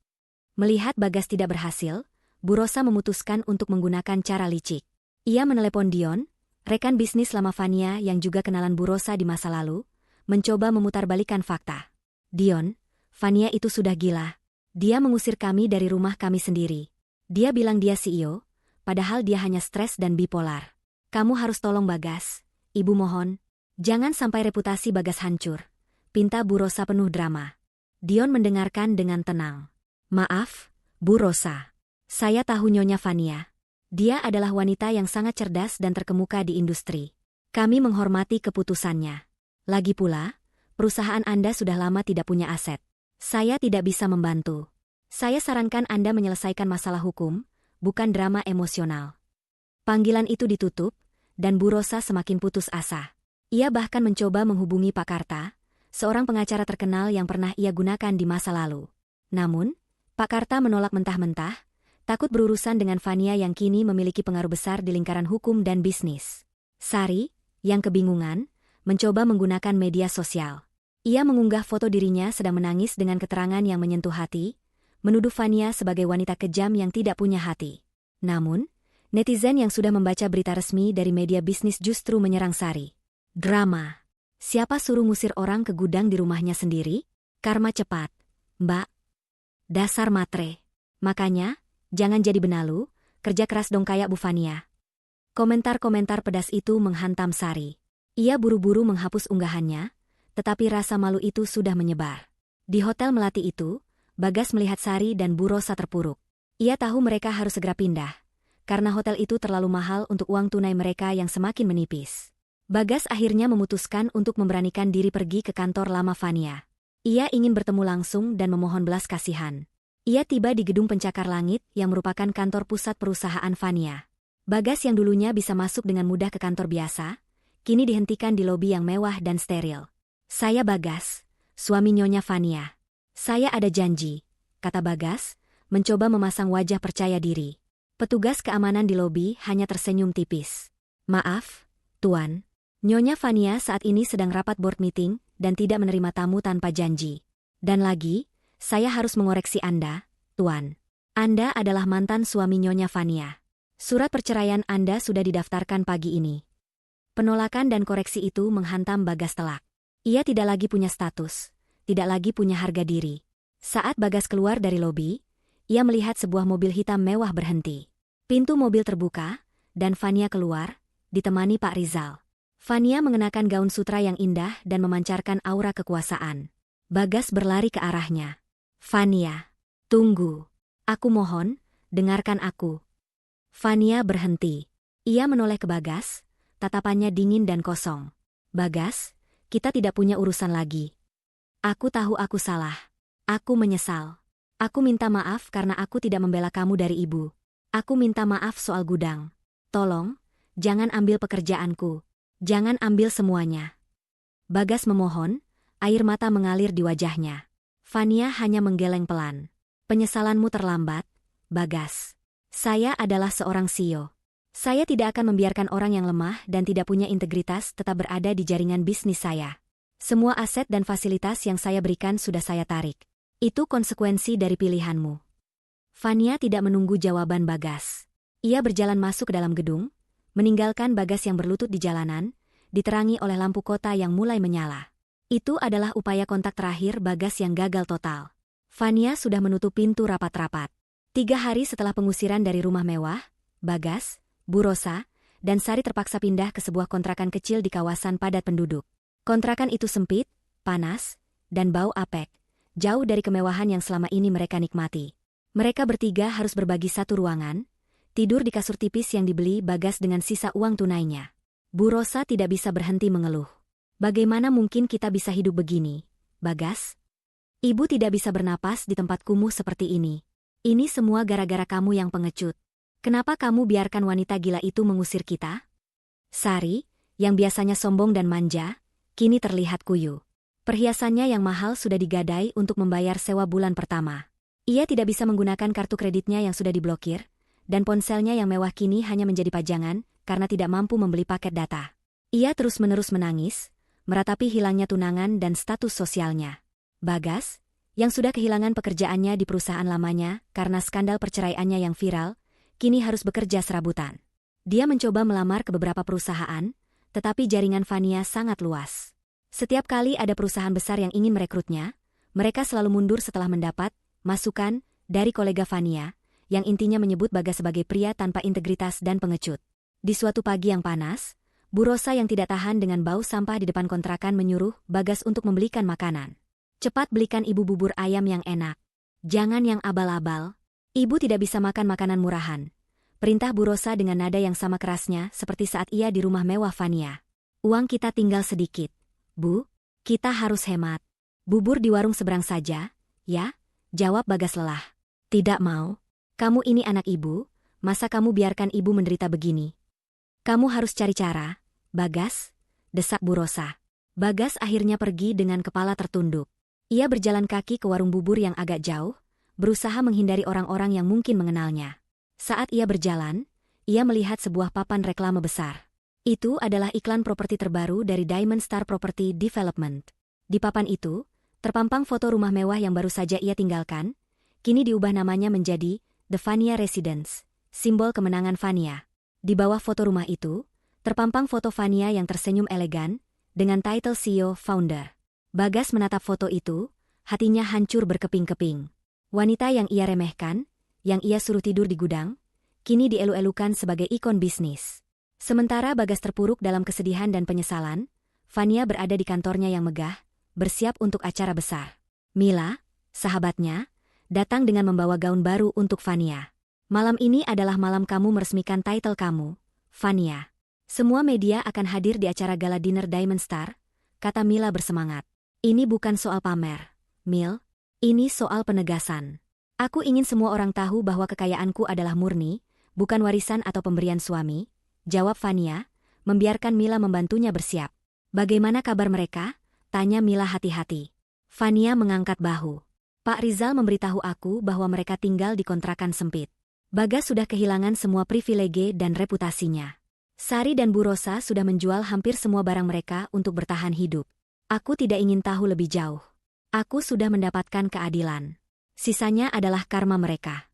Melihat Bagas tidak berhasil, Bu Rosa memutuskan untuk menggunakan cara licik. Ia menelepon Dion, rekan bisnis lama Fania yang juga kenalan Bu Rosa di masa lalu, mencoba memutarbalikkan fakta. Dion, Fania itu sudah gila. Dia mengusir kami dari rumah kami sendiri. Dia bilang dia CEO, padahal dia hanya stres dan bipolar. Kamu harus tolong Bagas, Ibu mohon. Jangan sampai reputasi Bagas hancur. Pinta Bu Rosa penuh drama. Dion mendengarkan dengan tenang. Maaf, Bu Rosa. Saya tahu Nyonya Fania. Dia adalah wanita yang sangat cerdas dan terkemuka di industri. Kami menghormati keputusannya. Lagi pula, perusahaan Anda sudah lama tidak punya aset. Saya tidak bisa membantu. Saya sarankan Anda menyelesaikan masalah hukum, bukan drama emosional. Panggilan itu ditutup, dan Bu Rosa semakin putus asa. Ia bahkan mencoba menghubungi Pak Karta, seorang pengacara terkenal yang pernah ia gunakan di masa lalu. Namun, Pak Karta menolak mentah-mentah, takut berurusan dengan Fania yang kini memiliki pengaruh besar di lingkaran hukum dan bisnis. Sari, yang kebingungan, mencoba menggunakan media sosial. Ia mengunggah foto dirinya sedang menangis dengan keterangan yang menyentuh hati, menuduh Fania sebagai wanita kejam yang tidak punya hati. Namun, netizen yang sudah membaca berita resmi dari media bisnis justru menyerang Sari. Drama. Siapa suruh ngusir orang ke gudang di rumahnya sendiri? Karma cepat, Mbak. Dasar matre. Makanya, jangan jadi benalu, kerja keras dong kayak Bu Fania. Komentar-komentar pedas itu menghantam Sari. Ia buru-buru menghapus unggahannya, tetapi rasa malu itu sudah menyebar. Di hotel melati itu, Bagas melihat Sari dan Bu Rosa terpuruk. Ia tahu mereka harus segera pindah, karena hotel itu terlalu mahal untuk uang tunai mereka yang semakin menipis. Bagas akhirnya memutuskan untuk memberanikan diri pergi ke kantor lama Fania. Ia ingin bertemu langsung dan memohon belas kasihan. Ia tiba di gedung pencakar langit yang merupakan kantor pusat perusahaan Fania. Bagas yang dulunya bisa masuk dengan mudah ke kantor biasa, kini dihentikan di lobi yang mewah dan steril. Saya Bagas, suami Nyonya Fania. Saya ada janji, kata Bagas, mencoba memasang wajah percaya diri. Petugas keamanan di lobi hanya tersenyum tipis. Maaf, Tuan. Nyonya Fania saat ini sedang rapat board meeting dan tidak menerima tamu tanpa janji. Dan lagi, saya harus mengoreksi Anda, Tuan. Anda adalah mantan suami Nyonya Fania. Surat perceraian Anda sudah didaftarkan pagi ini. Penolakan dan koreksi itu menghantam Bagas telak. Ia tidak lagi punya status, tidak lagi punya harga diri. Saat Bagas keluar dari lobi, ia melihat sebuah mobil hitam mewah berhenti. Pintu mobil terbuka, dan Fania keluar, ditemani Pak Rizal. Fania mengenakan gaun sutra yang indah dan memancarkan aura kekuasaan. Bagas berlari ke arahnya. Fania, tunggu. Aku mohon, dengarkan aku. Fania berhenti. Ia menoleh ke Bagas, tatapannya dingin dan kosong. Bagas, kita tidak punya urusan lagi. Aku tahu aku salah. Aku menyesal. Aku minta maaf karena aku tidak membela kamu dari ibu. Aku minta maaf soal gudang. Tolong, jangan ambil pekerjaanku. Jangan ambil semuanya. Bagas memohon, air mata mengalir di wajahnya. Fania hanya menggeleng pelan. Penyesalanmu terlambat, Bagas. Saya adalah seorang CEO. Saya tidak akan membiarkan orang yang lemah dan tidak punya integritas tetap berada di jaringan bisnis saya. Semua aset dan fasilitas yang saya berikan sudah saya tarik. Itu konsekuensi dari pilihanmu. Fania tidak menunggu jawaban Bagas. Ia berjalan masuk ke dalam gedung, meninggalkan Bagas yang berlutut di jalanan, diterangi oleh lampu kota yang mulai menyala. Itu adalah upaya kontak terakhir Bagas yang gagal total. Fania sudah menutup pintu rapat-rapat. 3 hari setelah pengusiran dari rumah mewah, Bagas, Bu Rosa, dan Sari terpaksa pindah ke sebuah kontrakan kecil di kawasan padat penduduk. Kontrakan itu sempit, panas, dan bau apek, jauh dari kemewahan yang selama ini mereka nikmati. Mereka bertiga harus berbagi satu ruangan, tidur di kasur tipis yang dibeli Bagas dengan sisa uang tunainya. Bu Rosa tidak bisa berhenti mengeluh. Bagaimana mungkin kita bisa hidup begini, Bagas? Ibu tidak bisa bernapas di tempat kumuh seperti ini. Ini semua gara-gara kamu yang pengecut. Kenapa kamu biarkan wanita gila itu mengusir kita? Sari, yang biasanya sombong dan manja, kini terlihat kuyu. Perhiasannya yang mahal sudah digadai untuk membayar sewa bulan pertama. Ia tidak bisa menggunakan kartu kreditnya yang sudah diblokir, dan ponselnya yang mewah kini hanya menjadi pajangan karena tidak mampu membeli paket data. Ia terus-menerus menangis, meratapi hilangnya tunangan dan status sosialnya. Bagas, yang sudah kehilangan pekerjaannya di perusahaan lamanya karena skandal perceraiannya yang viral, kini harus bekerja serabutan. Dia mencoba melamar ke beberapa perusahaan, tetapi jaringan Fania sangat luas. Setiap kali ada perusahaan besar yang ingin merekrutnya, mereka selalu mundur setelah mendapat masukan dari kolega Fania, yang intinya menyebut Bagas sebagai pria tanpa integritas dan pengecut. Di suatu pagi yang panas, Bu Rosa yang tidak tahan dengan bau sampah di depan kontrakan menyuruh Bagas untuk membelikan makanan. Cepat belikan ibu bubur ayam yang enak. Jangan yang abal-abal. Ibu tidak bisa makan makanan murahan. Perintah Bu Rosa dengan nada yang sama kerasnya seperti saat ia di rumah mewah Fania. Uang kita tinggal sedikit. Bu, kita harus hemat. Bubur di warung seberang saja, ya? Jawab Bagas lelah. Tidak mau. Kamu ini anak ibu, masa kamu biarkan ibu menderita begini? Kamu harus cari cara, Bagas, desak Bu Rosa. Bagas akhirnya pergi dengan kepala tertunduk. Ia berjalan kaki ke warung bubur yang agak jauh, berusaha menghindari orang-orang yang mungkin mengenalnya. Saat ia berjalan, ia melihat sebuah papan reklame besar. Itu adalah iklan properti terbaru dari Diamond Star Property Development. Di papan itu, terpampang foto rumah mewah yang baru saja ia tinggalkan, kini diubah namanya menjadi The Fania Residence, simbol kemenangan Fania. Di bawah foto rumah itu, terpampang foto Fania yang tersenyum elegan, dengan title CEO Founder. Bagas menatap foto itu, hatinya hancur berkeping-keping. Wanita yang ia remehkan, yang ia suruh tidur di gudang, kini dielu-elukan sebagai ikon bisnis. Sementara Bagas terpuruk dalam kesedihan dan penyesalan, Fania berada di kantornya yang megah, bersiap untuk acara besar. Mila, sahabatnya, datang dengan membawa gaun baru untuk Fania. Malam ini adalah malam kamu meresmikan title kamu, Fania. Semua media akan hadir di acara gala dinner Diamond Star, kata Mila bersemangat. Ini bukan soal pamer, Mil. Ini soal penegasan. Aku ingin semua orang tahu bahwa kekayaanku adalah murni, bukan warisan atau pemberian suami, jawab Fania, membiarkan Mila membantunya bersiap. Bagaimana kabar mereka? Tanya Mila hati-hati. Fania mengangkat bahu. Pak Rizal memberitahu aku bahwa mereka tinggal di kontrakan sempit. Bagas sudah kehilangan semua privilege dan reputasinya. Sari dan Bu Rosa sudah menjual hampir semua barang mereka untuk bertahan hidup. Aku tidak ingin tahu lebih jauh. Aku sudah mendapatkan keadilan. Sisanya adalah karma mereka.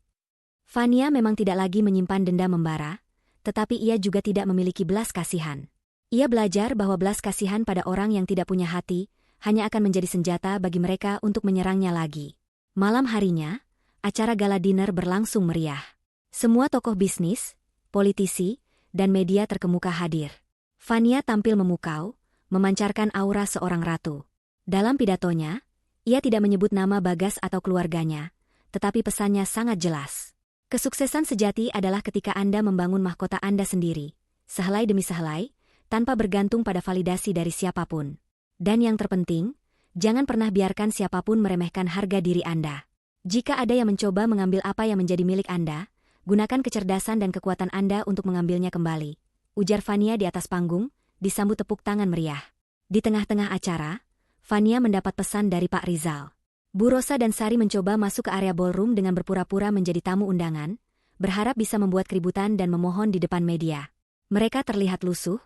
Fania memang tidak lagi menyimpan dendam membara, tetapi ia juga tidak memiliki belas kasihan. Ia belajar bahwa belas kasihan pada orang yang tidak punya hati hanya akan menjadi senjata bagi mereka untuk menyerangnya lagi. Malam harinya, acara gala dinner berlangsung meriah. Semua tokoh bisnis, politisi, dan media terkemuka hadir. Fania tampil memukau, memancarkan aura seorang ratu. Dalam pidatonya, ia tidak menyebut nama Bagas atau keluarganya, tetapi pesannya sangat jelas. Kesuksesan sejati adalah ketika Anda membangun mahkota Anda sendiri, sehelai demi sehelai, tanpa bergantung pada validasi dari siapapun. Dan yang terpenting, jangan pernah biarkan siapapun meremehkan harga diri Anda. Jika ada yang mencoba mengambil apa yang menjadi milik Anda, gunakan kecerdasan dan kekuatan Anda untuk mengambilnya kembali, ujar Fania di atas panggung, disambut tepuk tangan meriah. Di tengah-tengah acara, Fania mendapat pesan dari Pak Rizal. Bu Rosa dan Sari mencoba masuk ke area ballroom dengan berpura-pura menjadi tamu undangan, berharap bisa membuat keributan dan memohon di depan media. Mereka terlihat lusuh,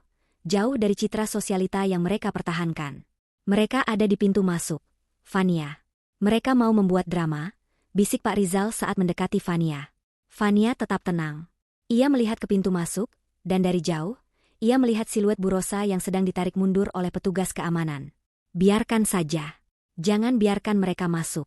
jauh dari citra sosialita yang mereka pertahankan. Mereka ada di pintu masuk. Fania. Mereka mau membuat drama, bisik Pak Rizal saat mendekati Fania. Fania tetap tenang. Ia melihat ke pintu masuk, dan dari jauh, ia melihat siluet Bu Rosa yang sedang ditarik mundur oleh petugas keamanan. Biarkan saja. Jangan biarkan mereka masuk.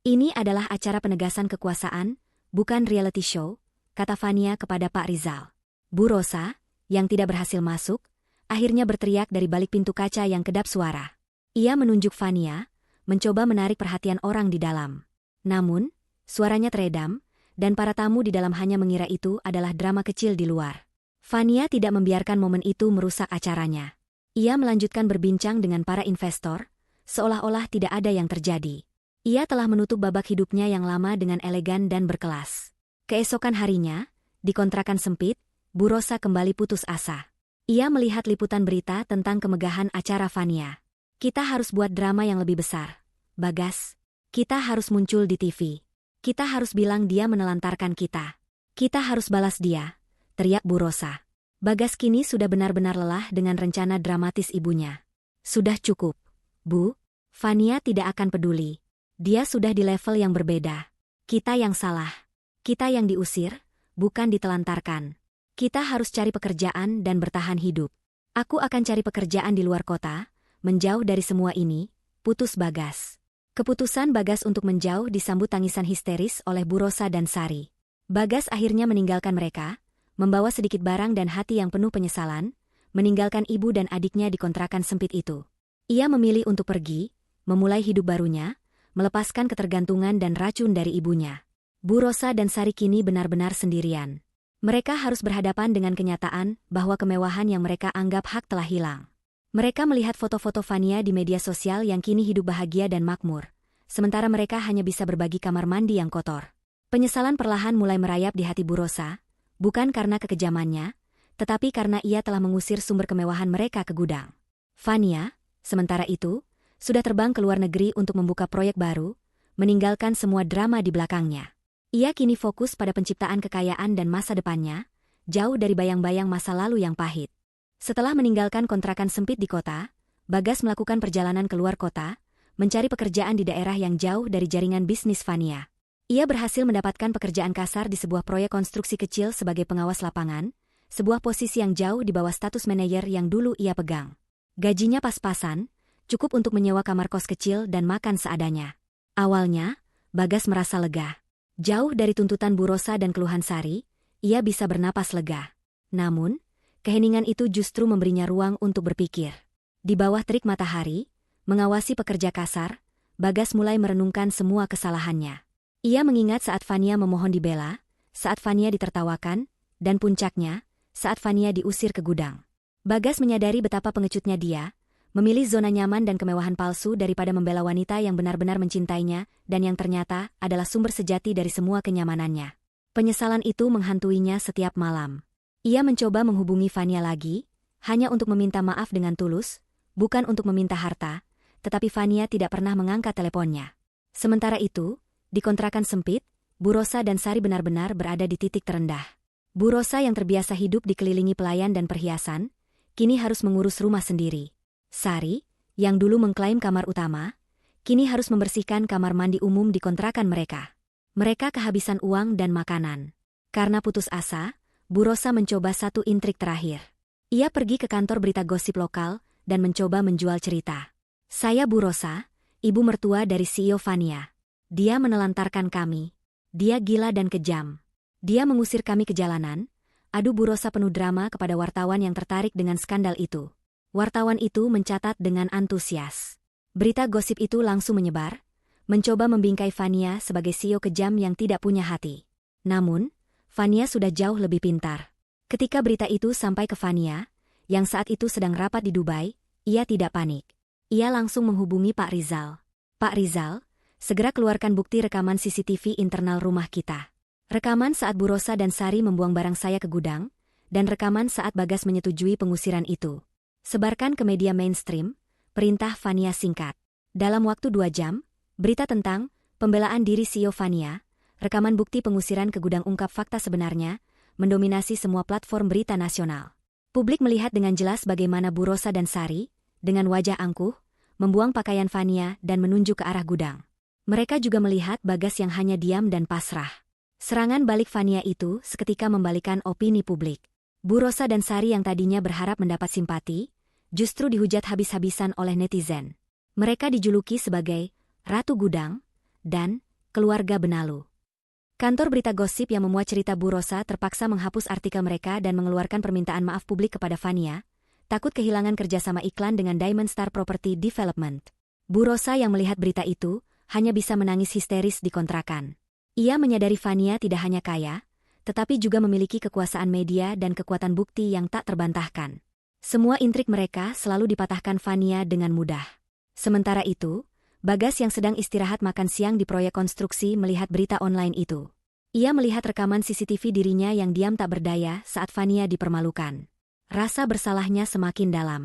Ini adalah acara penegasan kekuasaan, bukan reality show, kata Fania kepada Pak Rizal. Bu Rosa, yang tidak berhasil masuk, akhirnya berteriak dari balik pintu kaca yang kedap suara. Ia menunjuk Fania, mencoba menarik perhatian orang di dalam. Namun, suaranya teredam, dan para tamu di dalam hanya mengira itu adalah drama kecil di luar. Fania tidak membiarkan momen itu merusak acaranya. Ia melanjutkan berbincang dengan para investor, seolah-olah tidak ada yang terjadi. Ia telah menutup babak hidupnya yang lama dengan elegan dan berkelas. Keesokan harinya, di kontrakan sempit, Bu Rosa kembali putus asa. Ia melihat liputan berita tentang kemegahan acara Fania. Kita harus buat drama yang lebih besar. Bagas, kita harus muncul di TV. Kita harus bilang dia menelantarkan kita. Kita harus balas dia, teriak Bu Rosa. Bagas kini sudah benar-benar lelah dengan rencana dramatis ibunya. Sudah cukup, Bu. Fania tidak akan peduli. Dia sudah di level yang berbeda. Kita yang salah. Kita yang diusir, bukan ditelantarkan. Kita harus cari pekerjaan dan bertahan hidup. Aku akan cari pekerjaan di luar kota, menjauh dari semua ini, putus Bagas. Keputusan Bagas untuk menjauh disambut tangisan histeris oleh Bu Rosa dan Sari. Bagas akhirnya meninggalkan mereka, membawa sedikit barang dan hati yang penuh penyesalan, meninggalkan ibu dan adiknya di kontrakan sempit itu. Ia memilih untuk pergi, memulai hidup barunya, melepaskan ketergantungan dan racun dari ibunya. Bu Rosa dan Sari kini benar-benar sendirian. Mereka harus berhadapan dengan kenyataan bahwa kemewahan yang mereka anggap hak telah hilang. Mereka melihat foto-foto Fania di media sosial yang kini hidup bahagia dan makmur, sementara mereka hanya bisa berbagi kamar mandi yang kotor. Penyesalan perlahan mulai merayap di hati Bu Rosa, bukan karena kekejamannya, tetapi karena ia telah mengusir sumber kemewahan mereka ke gudang. Fania, sementara itu, sudah terbang ke luar negeri untuk membuka proyek baru, meninggalkan semua drama di belakangnya. Ia kini fokus pada penciptaan kekayaan dan masa depannya, jauh dari bayang-bayang masa lalu yang pahit. Setelah meninggalkan kontrakan sempit di kota, Bagas melakukan perjalanan ke luar kota, mencari pekerjaan di daerah yang jauh dari jaringan bisnis Fania. Ia berhasil mendapatkan pekerjaan kasar di sebuah proyek konstruksi kecil sebagai pengawas lapangan, sebuah posisi yang jauh di bawah status manajer yang dulu ia pegang. Gajinya pas-pasan, cukup untuk menyewa kamar kos kecil dan makan seadanya. Awalnya, Bagas merasa lega. Jauh dari tuntutan Bu Rosa dan keluhan Sari, ia bisa bernapas lega. Namun, keheningan itu justru memberinya ruang untuk berpikir. Di bawah terik matahari, mengawasi pekerja kasar, Bagas mulai merenungkan semua kesalahannya. Ia mengingat saat Fania memohon dibela, saat Fania ditertawakan, dan puncaknya, saat Fania diusir ke gudang. Bagas menyadari betapa pengecutnya dia, memilih zona nyaman dan kemewahan palsu daripada membela wanita yang benar-benar mencintainya dan yang ternyata adalah sumber sejati dari semua kenyamanannya. Penyesalan itu menghantuinya setiap malam. Ia mencoba menghubungi Fania lagi, hanya untuk meminta maaf dengan tulus, bukan untuk meminta harta, tetapi Fania tidak pernah mengangkat teleponnya. Sementara itu, di kontrakan sempit, Bu Rosa dan Sari benar-benar berada di titik terendah. Bu Rosa yang terbiasa hidup dikelilingi pelayan dan perhiasan, kini harus mengurus rumah sendiri. Sari, yang dulu mengklaim kamar utama, kini harus membersihkan kamar mandi umum di kontrakan mereka. Mereka kehabisan uang dan makanan. Karena putus asa, Bu Rosa mencoba satu intrik terakhir. Ia pergi ke kantor berita gosip lokal dan mencoba menjual cerita. Saya Bu Rosa, ibu mertua dari CEO Fania. Dia menelantarkan kami. Dia gila dan kejam. Dia mengusir kami ke jalanan. Adu Bu Rosa penuh drama kepada wartawan yang tertarik dengan skandal itu. Wartawan itu mencatat dengan antusias. Berita gosip itu langsung menyebar, mencoba membingkai Fania sebagai CEO kejam yang tidak punya hati. Namun, Fania sudah jauh lebih pintar. Ketika berita itu sampai ke Fania, yang saat itu sedang rapat di Dubai, ia tidak panik. Ia langsung menghubungi Pak Rizal. Pak Rizal, segera keluarkan bukti rekaman CCTV internal rumah kita. Rekaman saat Bu Rosa dan Sari membuang barang saya ke gudang, dan rekaman saat Bagas menyetujui pengusiran itu. Sebarkan ke media mainstream, perintah Fania singkat. Dalam waktu 2 jam, berita tentang pembelaan diri CEO Fania, rekaman bukti pengusiran ke gudang ungkap fakta sebenarnya, mendominasi semua platform berita nasional. Publik melihat dengan jelas bagaimana Bu Rosa dan Sari, dengan wajah angkuh, membuang pakaian Fania dan menunjuk ke arah gudang. Mereka juga melihat Bagas yang hanya diam dan pasrah. Serangan balik Fania itu seketika membalikan opini publik. Bu Rosa dan Sari yang tadinya berharap mendapat simpati, justru dihujat habis-habisan oleh netizen. Mereka dijuluki sebagai Ratu Gudang dan keluarga Benalu. Kantor berita gosip yang memuat cerita Bu Rosa terpaksa menghapus artikel mereka dan mengeluarkan permintaan maaf publik kepada Fania, takut kehilangan kerjasama iklan dengan Diamond Star Property Development. Bu Rosa yang melihat berita itu, hanya bisa menangis histeris di kontrakan. Ia menyadari Fania tidak hanya kaya, tetapi juga memiliki kekuasaan media dan kekuatan bukti yang tak terbantahkan. Semua intrik mereka selalu dipatahkan Fania dengan mudah. Sementara itu, Bagas yang sedang istirahat makan siang di proyek konstruksi melihat berita online itu. Ia melihat rekaman CCTV dirinya yang diam tak berdaya saat Fania dipermalukan. Rasa bersalahnya semakin dalam.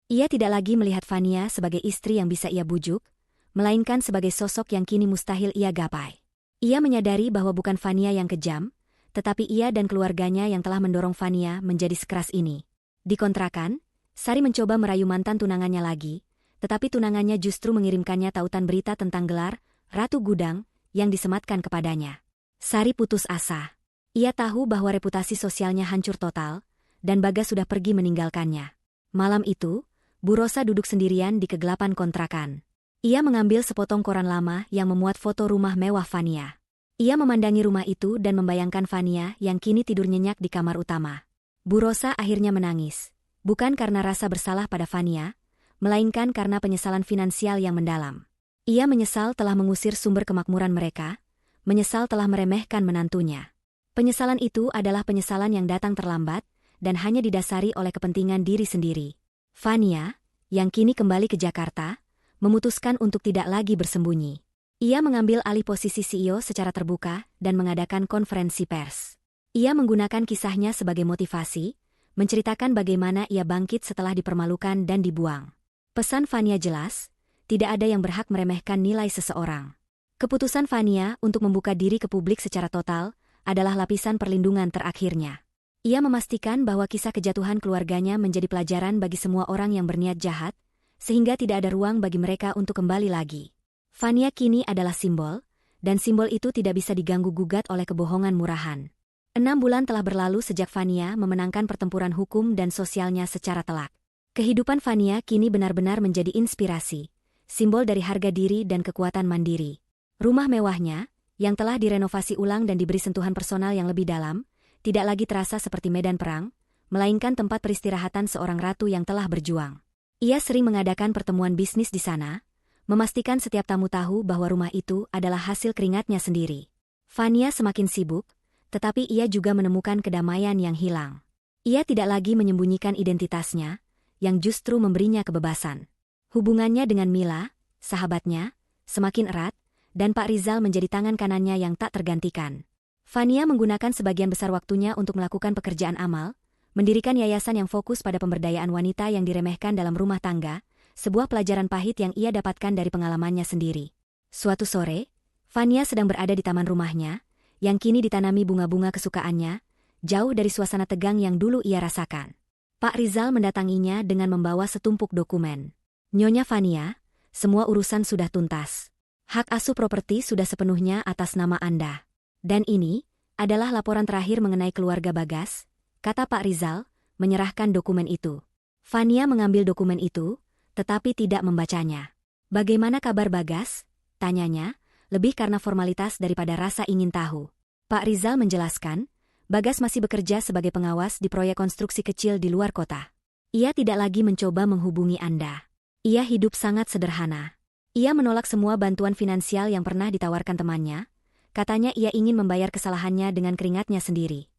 Ia tidak lagi melihat Fania sebagai istri yang bisa ia bujuk, melainkan sebagai sosok yang kini mustahil ia gapai. Ia menyadari bahwa bukan Fania yang kejam, tetapi ia dan keluarganya yang telah mendorong Fania menjadi sekeras ini. Di kontrakan, Sari mencoba merayu mantan tunangannya lagi, tetapi tunangannya justru mengirimkannya tautan berita tentang gelar Ratu Gudang yang disematkan kepadanya. Sari putus asa. Ia tahu bahwa reputasi sosialnya hancur total, dan Bagas sudah pergi meninggalkannya. Malam itu, Bu Rosa duduk sendirian di kegelapan kontrakan. Ia mengambil sepotong koran lama yang memuat foto rumah mewah Fania. Ia memandangi rumah itu dan membayangkan Fania yang kini tidur nyenyak di kamar utama. Bu Rosa akhirnya menangis, bukan karena rasa bersalah pada Fania, melainkan karena penyesalan finansial yang mendalam. Ia menyesal telah mengusir sumber kemakmuran mereka, menyesal telah meremehkan menantunya. Penyesalan itu adalah penyesalan yang datang terlambat dan hanya didasari oleh kepentingan diri sendiri. Fania, yang kini kembali ke Jakarta, memutuskan untuk tidak lagi bersembunyi. Ia mengambil alih posisi CEO secara terbuka dan mengadakan konferensi pers. Ia menggunakan kisahnya sebagai motivasi, menceritakan bagaimana ia bangkit setelah dipermalukan dan dibuang. Pesan Fania jelas, tidak ada yang berhak meremehkan nilai seseorang. Keputusan Fania untuk membuka diri ke publik secara total adalah lapisan perlindungan terakhirnya. Ia memastikan bahwa kisah kejatuhan keluarganya menjadi pelajaran bagi semua orang yang berniat jahat, sehingga tidak ada ruang bagi mereka untuk kembali lagi. Fania kini adalah simbol, dan simbol itu tidak bisa diganggu-gugat oleh kebohongan murahan. 6 bulan telah berlalu sejak Fania memenangkan pertempuran hukum dan sosialnya secara telak. Kehidupan Fania kini benar-benar menjadi inspirasi, simbol dari harga diri dan kekuatan mandiri. Rumah mewahnya, yang telah direnovasi ulang dan diberi sentuhan personal yang lebih dalam, tidak lagi terasa seperti medan perang, melainkan tempat peristirahatan seorang ratu yang telah berjuang. Ia sering mengadakan pertemuan bisnis di sana, memastikan setiap tamu tahu bahwa rumah itu adalah hasil keringatnya sendiri. Fania semakin sibuk, tetapi ia juga menemukan kedamaian yang hilang. Ia tidak lagi menyembunyikan identitasnya, yang justru memberinya kebebasan. Hubungannya dengan Mila, sahabatnya, semakin erat, dan Pak Rizal menjadi tangan kanannya yang tak tergantikan. Fania menggunakan sebagian besar waktunya untuk melakukan pekerjaan amal, mendirikan yayasan yang fokus pada pemberdayaan wanita yang diremehkan dalam rumah tangga, sebuah pelajaran pahit yang ia dapatkan dari pengalamannya sendiri. Suatu sore, Fania sedang berada di taman rumahnya, yang kini ditanami bunga-bunga kesukaannya, jauh dari suasana tegang yang dulu ia rasakan. Pak Rizal mendatanginya dengan membawa setumpuk dokumen. Nyonya Fania, semua urusan sudah tuntas. Hak asuh properti sudah sepenuhnya atas nama Anda. Dan ini adalah laporan terakhir mengenai keluarga Bagas, kata Pak Rizal, menyerahkan dokumen itu. Fania mengambil dokumen itu, tetapi tidak membacanya. Bagaimana kabar Bagas? Tanyanya, lebih karena formalitas daripada rasa ingin tahu. Pak Rizal menjelaskan, Bagas masih bekerja sebagai pengawas di proyek konstruksi kecil di luar kota. Ia tidak lagi mencoba menghubungi Anda. Ia hidup sangat sederhana. Ia menolak semua bantuan finansial yang pernah ditawarkan temannya. Katanya ia ingin membayar kesalahannya dengan keringatnya sendiri.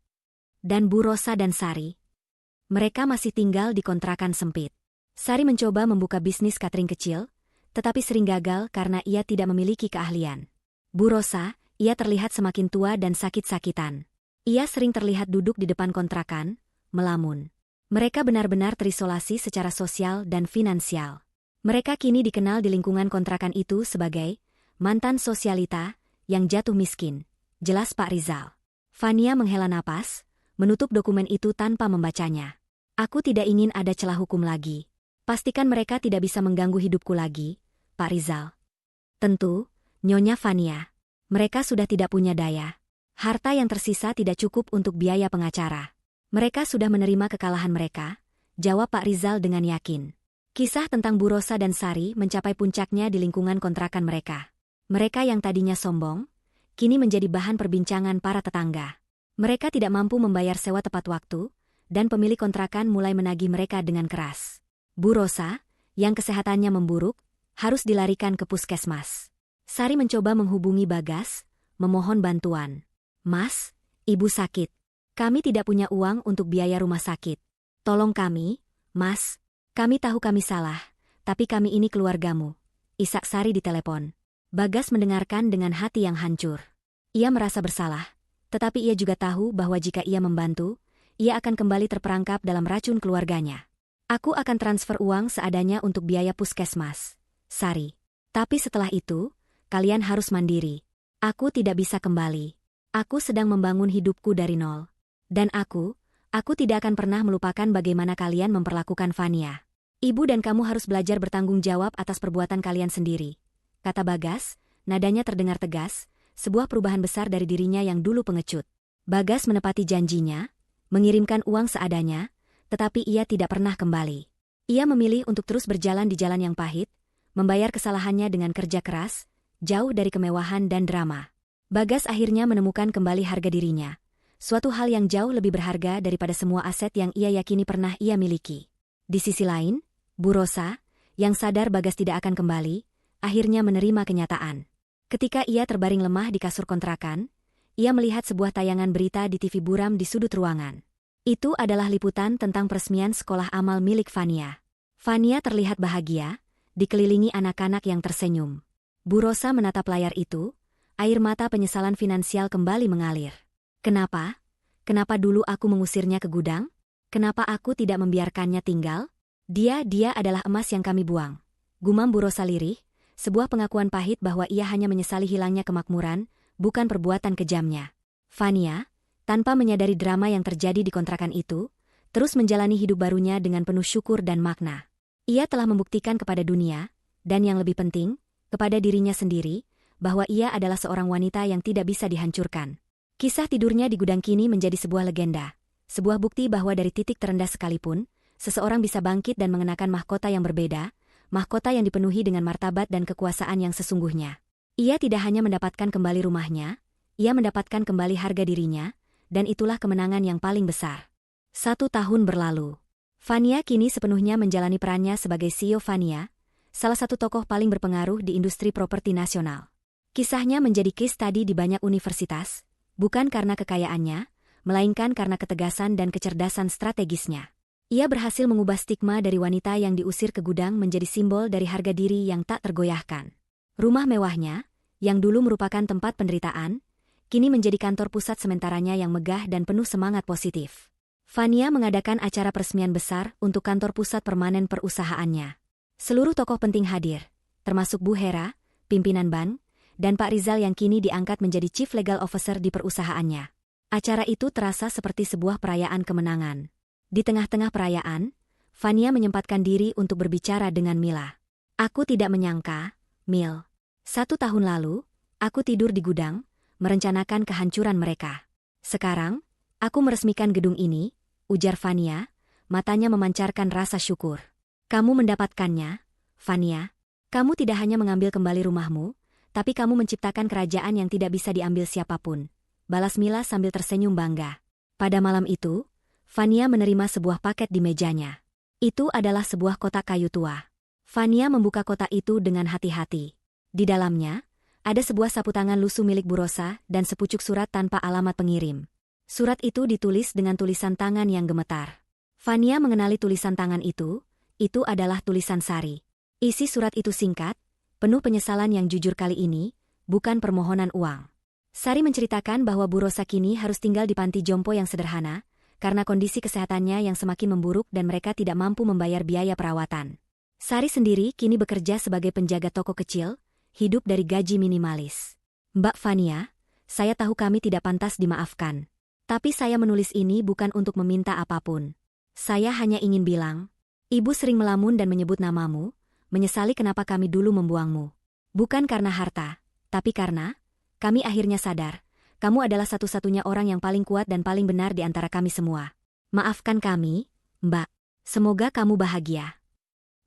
Dan Bu Rosa dan Sari, mereka masih tinggal di kontrakan sempit. Sari mencoba membuka bisnis catering kecil, tetapi sering gagal karena ia tidak memiliki keahlian. Bu Rosa, ia terlihat semakin tua dan sakit-sakitan. Ia sering terlihat duduk di depan kontrakan, melamun. Mereka benar-benar terisolasi secara sosial dan finansial. Mereka kini dikenal di lingkungan kontrakan itu sebagai mantan sosialita yang jatuh miskin, jelas Pak Rizal. Fania menghela napas, menutup dokumen itu tanpa membacanya. Aku tidak ingin ada celah hukum lagi. Pastikan mereka tidak bisa mengganggu hidupku lagi, Pak Rizal. Tentu, Nyonya Fania. Mereka sudah tidak punya daya. Harta yang tersisa tidak cukup untuk biaya pengacara. Mereka sudah menerima kekalahan mereka, jawab Pak Rizal dengan yakin. Kisah tentang Bu Rosa dan Sari mencapai puncaknya di lingkungan kontrakan mereka. Mereka yang tadinya sombong, kini menjadi bahan perbincangan para tetangga. Mereka tidak mampu membayar sewa tepat waktu, dan pemilik kontrakan mulai menagih mereka dengan keras. Bu Rosa, yang kesehatannya memburuk, harus dilarikan ke puskesmas. Sari mencoba menghubungi Bagas, memohon bantuan. "Mas, ibu sakit. Kami tidak punya uang untuk biaya rumah sakit. Tolong kami, Mas. Kami tahu kami salah, tapi kami ini keluargamu," isak Sari di telepon. Bagas mendengarkan dengan hati yang hancur. Ia merasa bersalah, tetapi ia juga tahu bahwa jika ia membantu, ia akan kembali terperangkap dalam racun keluarganya. "Aku akan transfer uang seadanya untuk biaya puskesmas, Sari. Tapi setelah itu, kalian harus mandiri. Aku tidak bisa kembali. Aku sedang membangun hidupku dari nol. Dan aku tidak akan pernah melupakan bagaimana kalian memperlakukan Fania. Ibu dan kamu harus belajar bertanggung jawab atas perbuatan kalian sendiri," kata Bagas, nadanya terdengar tegas, sebuah perubahan besar dari dirinya yang dulu pengecut. Bagas menepati janjinya, mengirimkan uang seadanya, tetapi ia tidak pernah kembali. Ia memilih untuk terus berjalan di jalan yang pahit, membayar kesalahannya dengan kerja keras, jauh dari kemewahan dan drama. Bagas akhirnya menemukan kembali harga dirinya, suatu hal yang jauh lebih berharga daripada semua aset yang ia yakini pernah ia miliki. Di sisi lain, Bu Rosa, yang sadar Bagas tidak akan kembali, akhirnya menerima kenyataan. Ketika ia terbaring lemah di kasur kontrakan, ia melihat sebuah tayangan berita di TV buram di sudut ruangan. Itu adalah liputan tentang peresmian sekolah amal milik Fania. Fania terlihat bahagia, dikelilingi anak-anak yang tersenyum. Bu Rosa menatap layar itu, air mata penyesalan finansial kembali mengalir. Kenapa? Kenapa dulu aku mengusirnya ke gudang? Kenapa aku tidak membiarkannya tinggal? Dia adalah emas yang kami buang. Gumam Bu Rosa lirih, sebuah pengakuan pahit bahwa ia hanya menyesali hilangnya kemakmuran, bukan perbuatan kejamnya. Fania, tanpa menyadari drama yang terjadi di kontrakan itu, terus menjalani hidup barunya dengan penuh syukur dan makna. Ia telah membuktikan kepada dunia, dan yang lebih penting, kepada dirinya sendiri, bahwa ia adalah seorang wanita yang tidak bisa dihancurkan. Kisah tidurnya di gudang kini menjadi sebuah legenda, sebuah bukti bahwa dari titik terendah sekalipun, seseorang bisa bangkit dan mengenakan mahkota yang berbeda, mahkota yang dipenuhi dengan martabat dan kekuasaan yang sesungguhnya. Ia tidak hanya mendapatkan kembali rumahnya, ia mendapatkan kembali harga dirinya, dan itulah kemenangan yang paling besar. 1 tahun berlalu. Fania kini sepenuhnya menjalani perannya sebagai CEO Fania, salah satu tokoh paling berpengaruh di industri properti nasional. Kisahnya menjadi case study di banyak universitas, bukan karena kekayaannya, melainkan karena ketegasan dan kecerdasan strategisnya. Ia berhasil mengubah stigma dari wanita yang diusir ke gudang menjadi simbol dari harga diri yang tak tergoyahkan. Rumah mewahnya, yang dulu merupakan tempat penderitaan, kini menjadi kantor pusat sementaranya yang megah dan penuh semangat positif. Fania mengadakan acara peresmian besar untuk kantor pusat permanen perusahaannya. Seluruh tokoh penting hadir, termasuk Bu Hera, pimpinan bank, dan Pak Rizal yang kini diangkat menjadi Chief Legal Officer di perusahaannya. Acara itu terasa seperti sebuah perayaan kemenangan. Di tengah-tengah perayaan, Fania menyempatkan diri untuk berbicara dengan Mila. "Aku tidak menyangka, Mil. 1 tahun lalu, aku tidur di gudang, merencanakan kehancuran mereka. Sekarang, aku meresmikan gedung ini," ujar Fania, matanya memancarkan rasa syukur. "Kamu mendapatkannya, Fania. Kamu tidak hanya mengambil kembali rumahmu, tapi kamu menciptakan kerajaan yang tidak bisa diambil siapapun," balas Mila sambil tersenyum bangga. Pada malam itu, Fania menerima sebuah paket di mejanya. Itu adalah sebuah kotak kayu tua. Fania membuka kotak itu dengan hati-hati. Di dalamnya, ada sebuah sapu tangan lusuh milik Bu Rosa dan sepucuk surat tanpa alamat pengirim. Surat itu ditulis dengan tulisan tangan yang gemetar. Fania mengenali tulisan tangan itu adalah tulisan Sari. Isi surat itu singkat, penuh penyesalan yang jujur kali ini, bukan permohonan uang. Sari menceritakan bahwa Bu Rosa kini harus tinggal di panti jompo yang sederhana, karena kondisi kesehatannya yang semakin memburuk dan mereka tidak mampu membayar biaya perawatan. Sari sendiri kini bekerja sebagai penjaga toko kecil, hidup dari gaji minimalis. "Mbak Fania, saya tahu kami tidak pantas dimaafkan. Tapi saya menulis ini bukan untuk meminta apapun. Saya hanya ingin bilang, Ibu sering melamun dan menyebut namamu, menyesali kenapa kami dulu membuangmu. Bukan karena harta, tapi karena kami akhirnya sadar, kamu adalah satu-satunya orang yang paling kuat dan paling benar di antara kami semua. Maafkan kami, Mbak. Semoga kamu bahagia."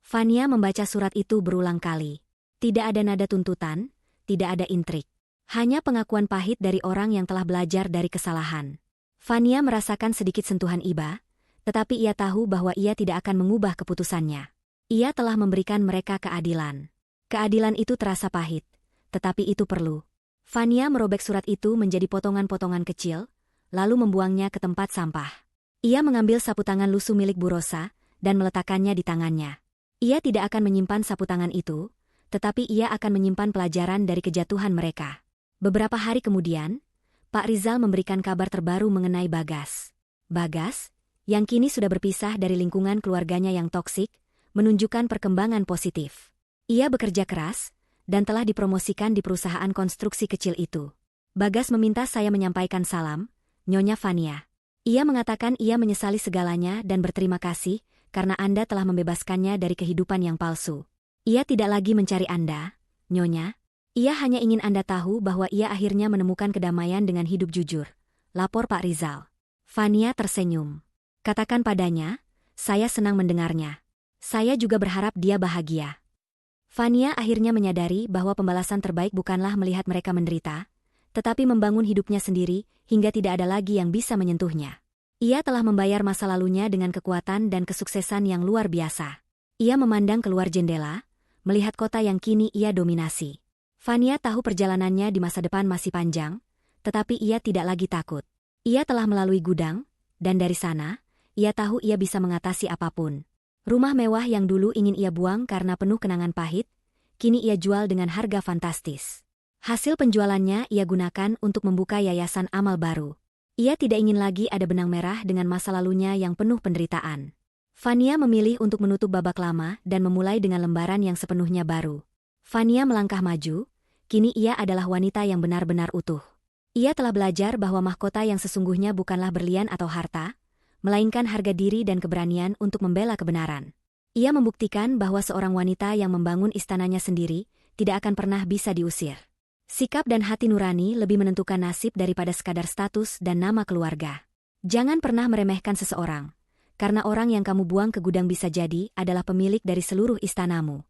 Fania membaca surat itu berulang kali. Tidak ada nada tuntutan, tidak ada intrik. Hanya pengakuan pahit dari orang yang telah belajar dari kesalahan. Fania merasakan sedikit sentuhan iba, tetapi ia tahu bahwa ia tidak akan mengubah keputusannya. Ia telah memberikan mereka keadilan. Keadilan itu terasa pahit, tetapi itu perlu. Fania merobek surat itu menjadi potongan-potongan kecil, lalu membuangnya ke tempat sampah. Ia mengambil sapu tangan lusuh milik Bu Rosa dan meletakkannya di tangannya. Ia tidak akan menyimpan sapu tangan itu, tetapi ia akan menyimpan pelajaran dari kejatuhan mereka. Beberapa hari kemudian, Pak Rizal memberikan kabar terbaru mengenai Bagas. Bagas, yang kini sudah berpisah dari lingkungan keluarganya yang toksik, menunjukkan perkembangan positif. Ia bekerja keras dan telah dipromosikan di perusahaan konstruksi kecil itu. Bagas meminta saya menyampaikan salam, Nyonya Fania. Ia mengatakan ia menyesali segalanya dan berterima kasih karena Anda telah membebaskannya dari kehidupan yang palsu. Ia tidak lagi mencari Anda, Nyonya. Ia hanya ingin Anda tahu bahwa ia akhirnya menemukan kedamaian dengan hidup jujur, lapor Pak Rizal. Fania tersenyum. Katakan padanya, saya senang mendengarnya. Saya juga berharap dia bahagia. Fania akhirnya menyadari bahwa pembalasan terbaik bukanlah melihat mereka menderita, tetapi membangun hidupnya sendiri hingga tidak ada lagi yang bisa menyentuhnya. Ia telah membayar masa lalunya dengan kekuatan dan kesuksesan yang luar biasa. Ia memandang keluar jendela, melihat kota yang kini ia dominasi. Fania tahu perjalanannya di masa depan masih panjang, tetapi ia tidak lagi takut. Ia telah melalui gudang, dan dari sana, ia tahu ia bisa mengatasi apapun. Rumah mewah yang dulu ingin ia buang karena penuh kenangan pahit, kini ia jual dengan harga fantastis. Hasil penjualannya ia gunakan untuk membuka yayasan amal baru. Ia tidak ingin lagi ada benang merah dengan masa lalunya yang penuh penderitaan. Fania memilih untuk menutup babak lama dan memulai dengan lembaran yang sepenuhnya baru. Fania melangkah maju. Kini ia adalah wanita yang benar-benar utuh. Ia telah belajar bahwa mahkota yang sesungguhnya bukanlah berlian atau harta, melainkan harga diri dan keberanian untuk membela kebenaran. Ia membuktikan bahwa seorang wanita yang membangun istananya sendiri tidak akan pernah bisa diusir. Sikap dan hati nurani lebih menentukan nasib daripada sekadar status dan nama keluarga. Jangan pernah meremehkan seseorang, karena orang yang kamu buang ke gudang bisa jadi adalah pemilik dari seluruh istanamu.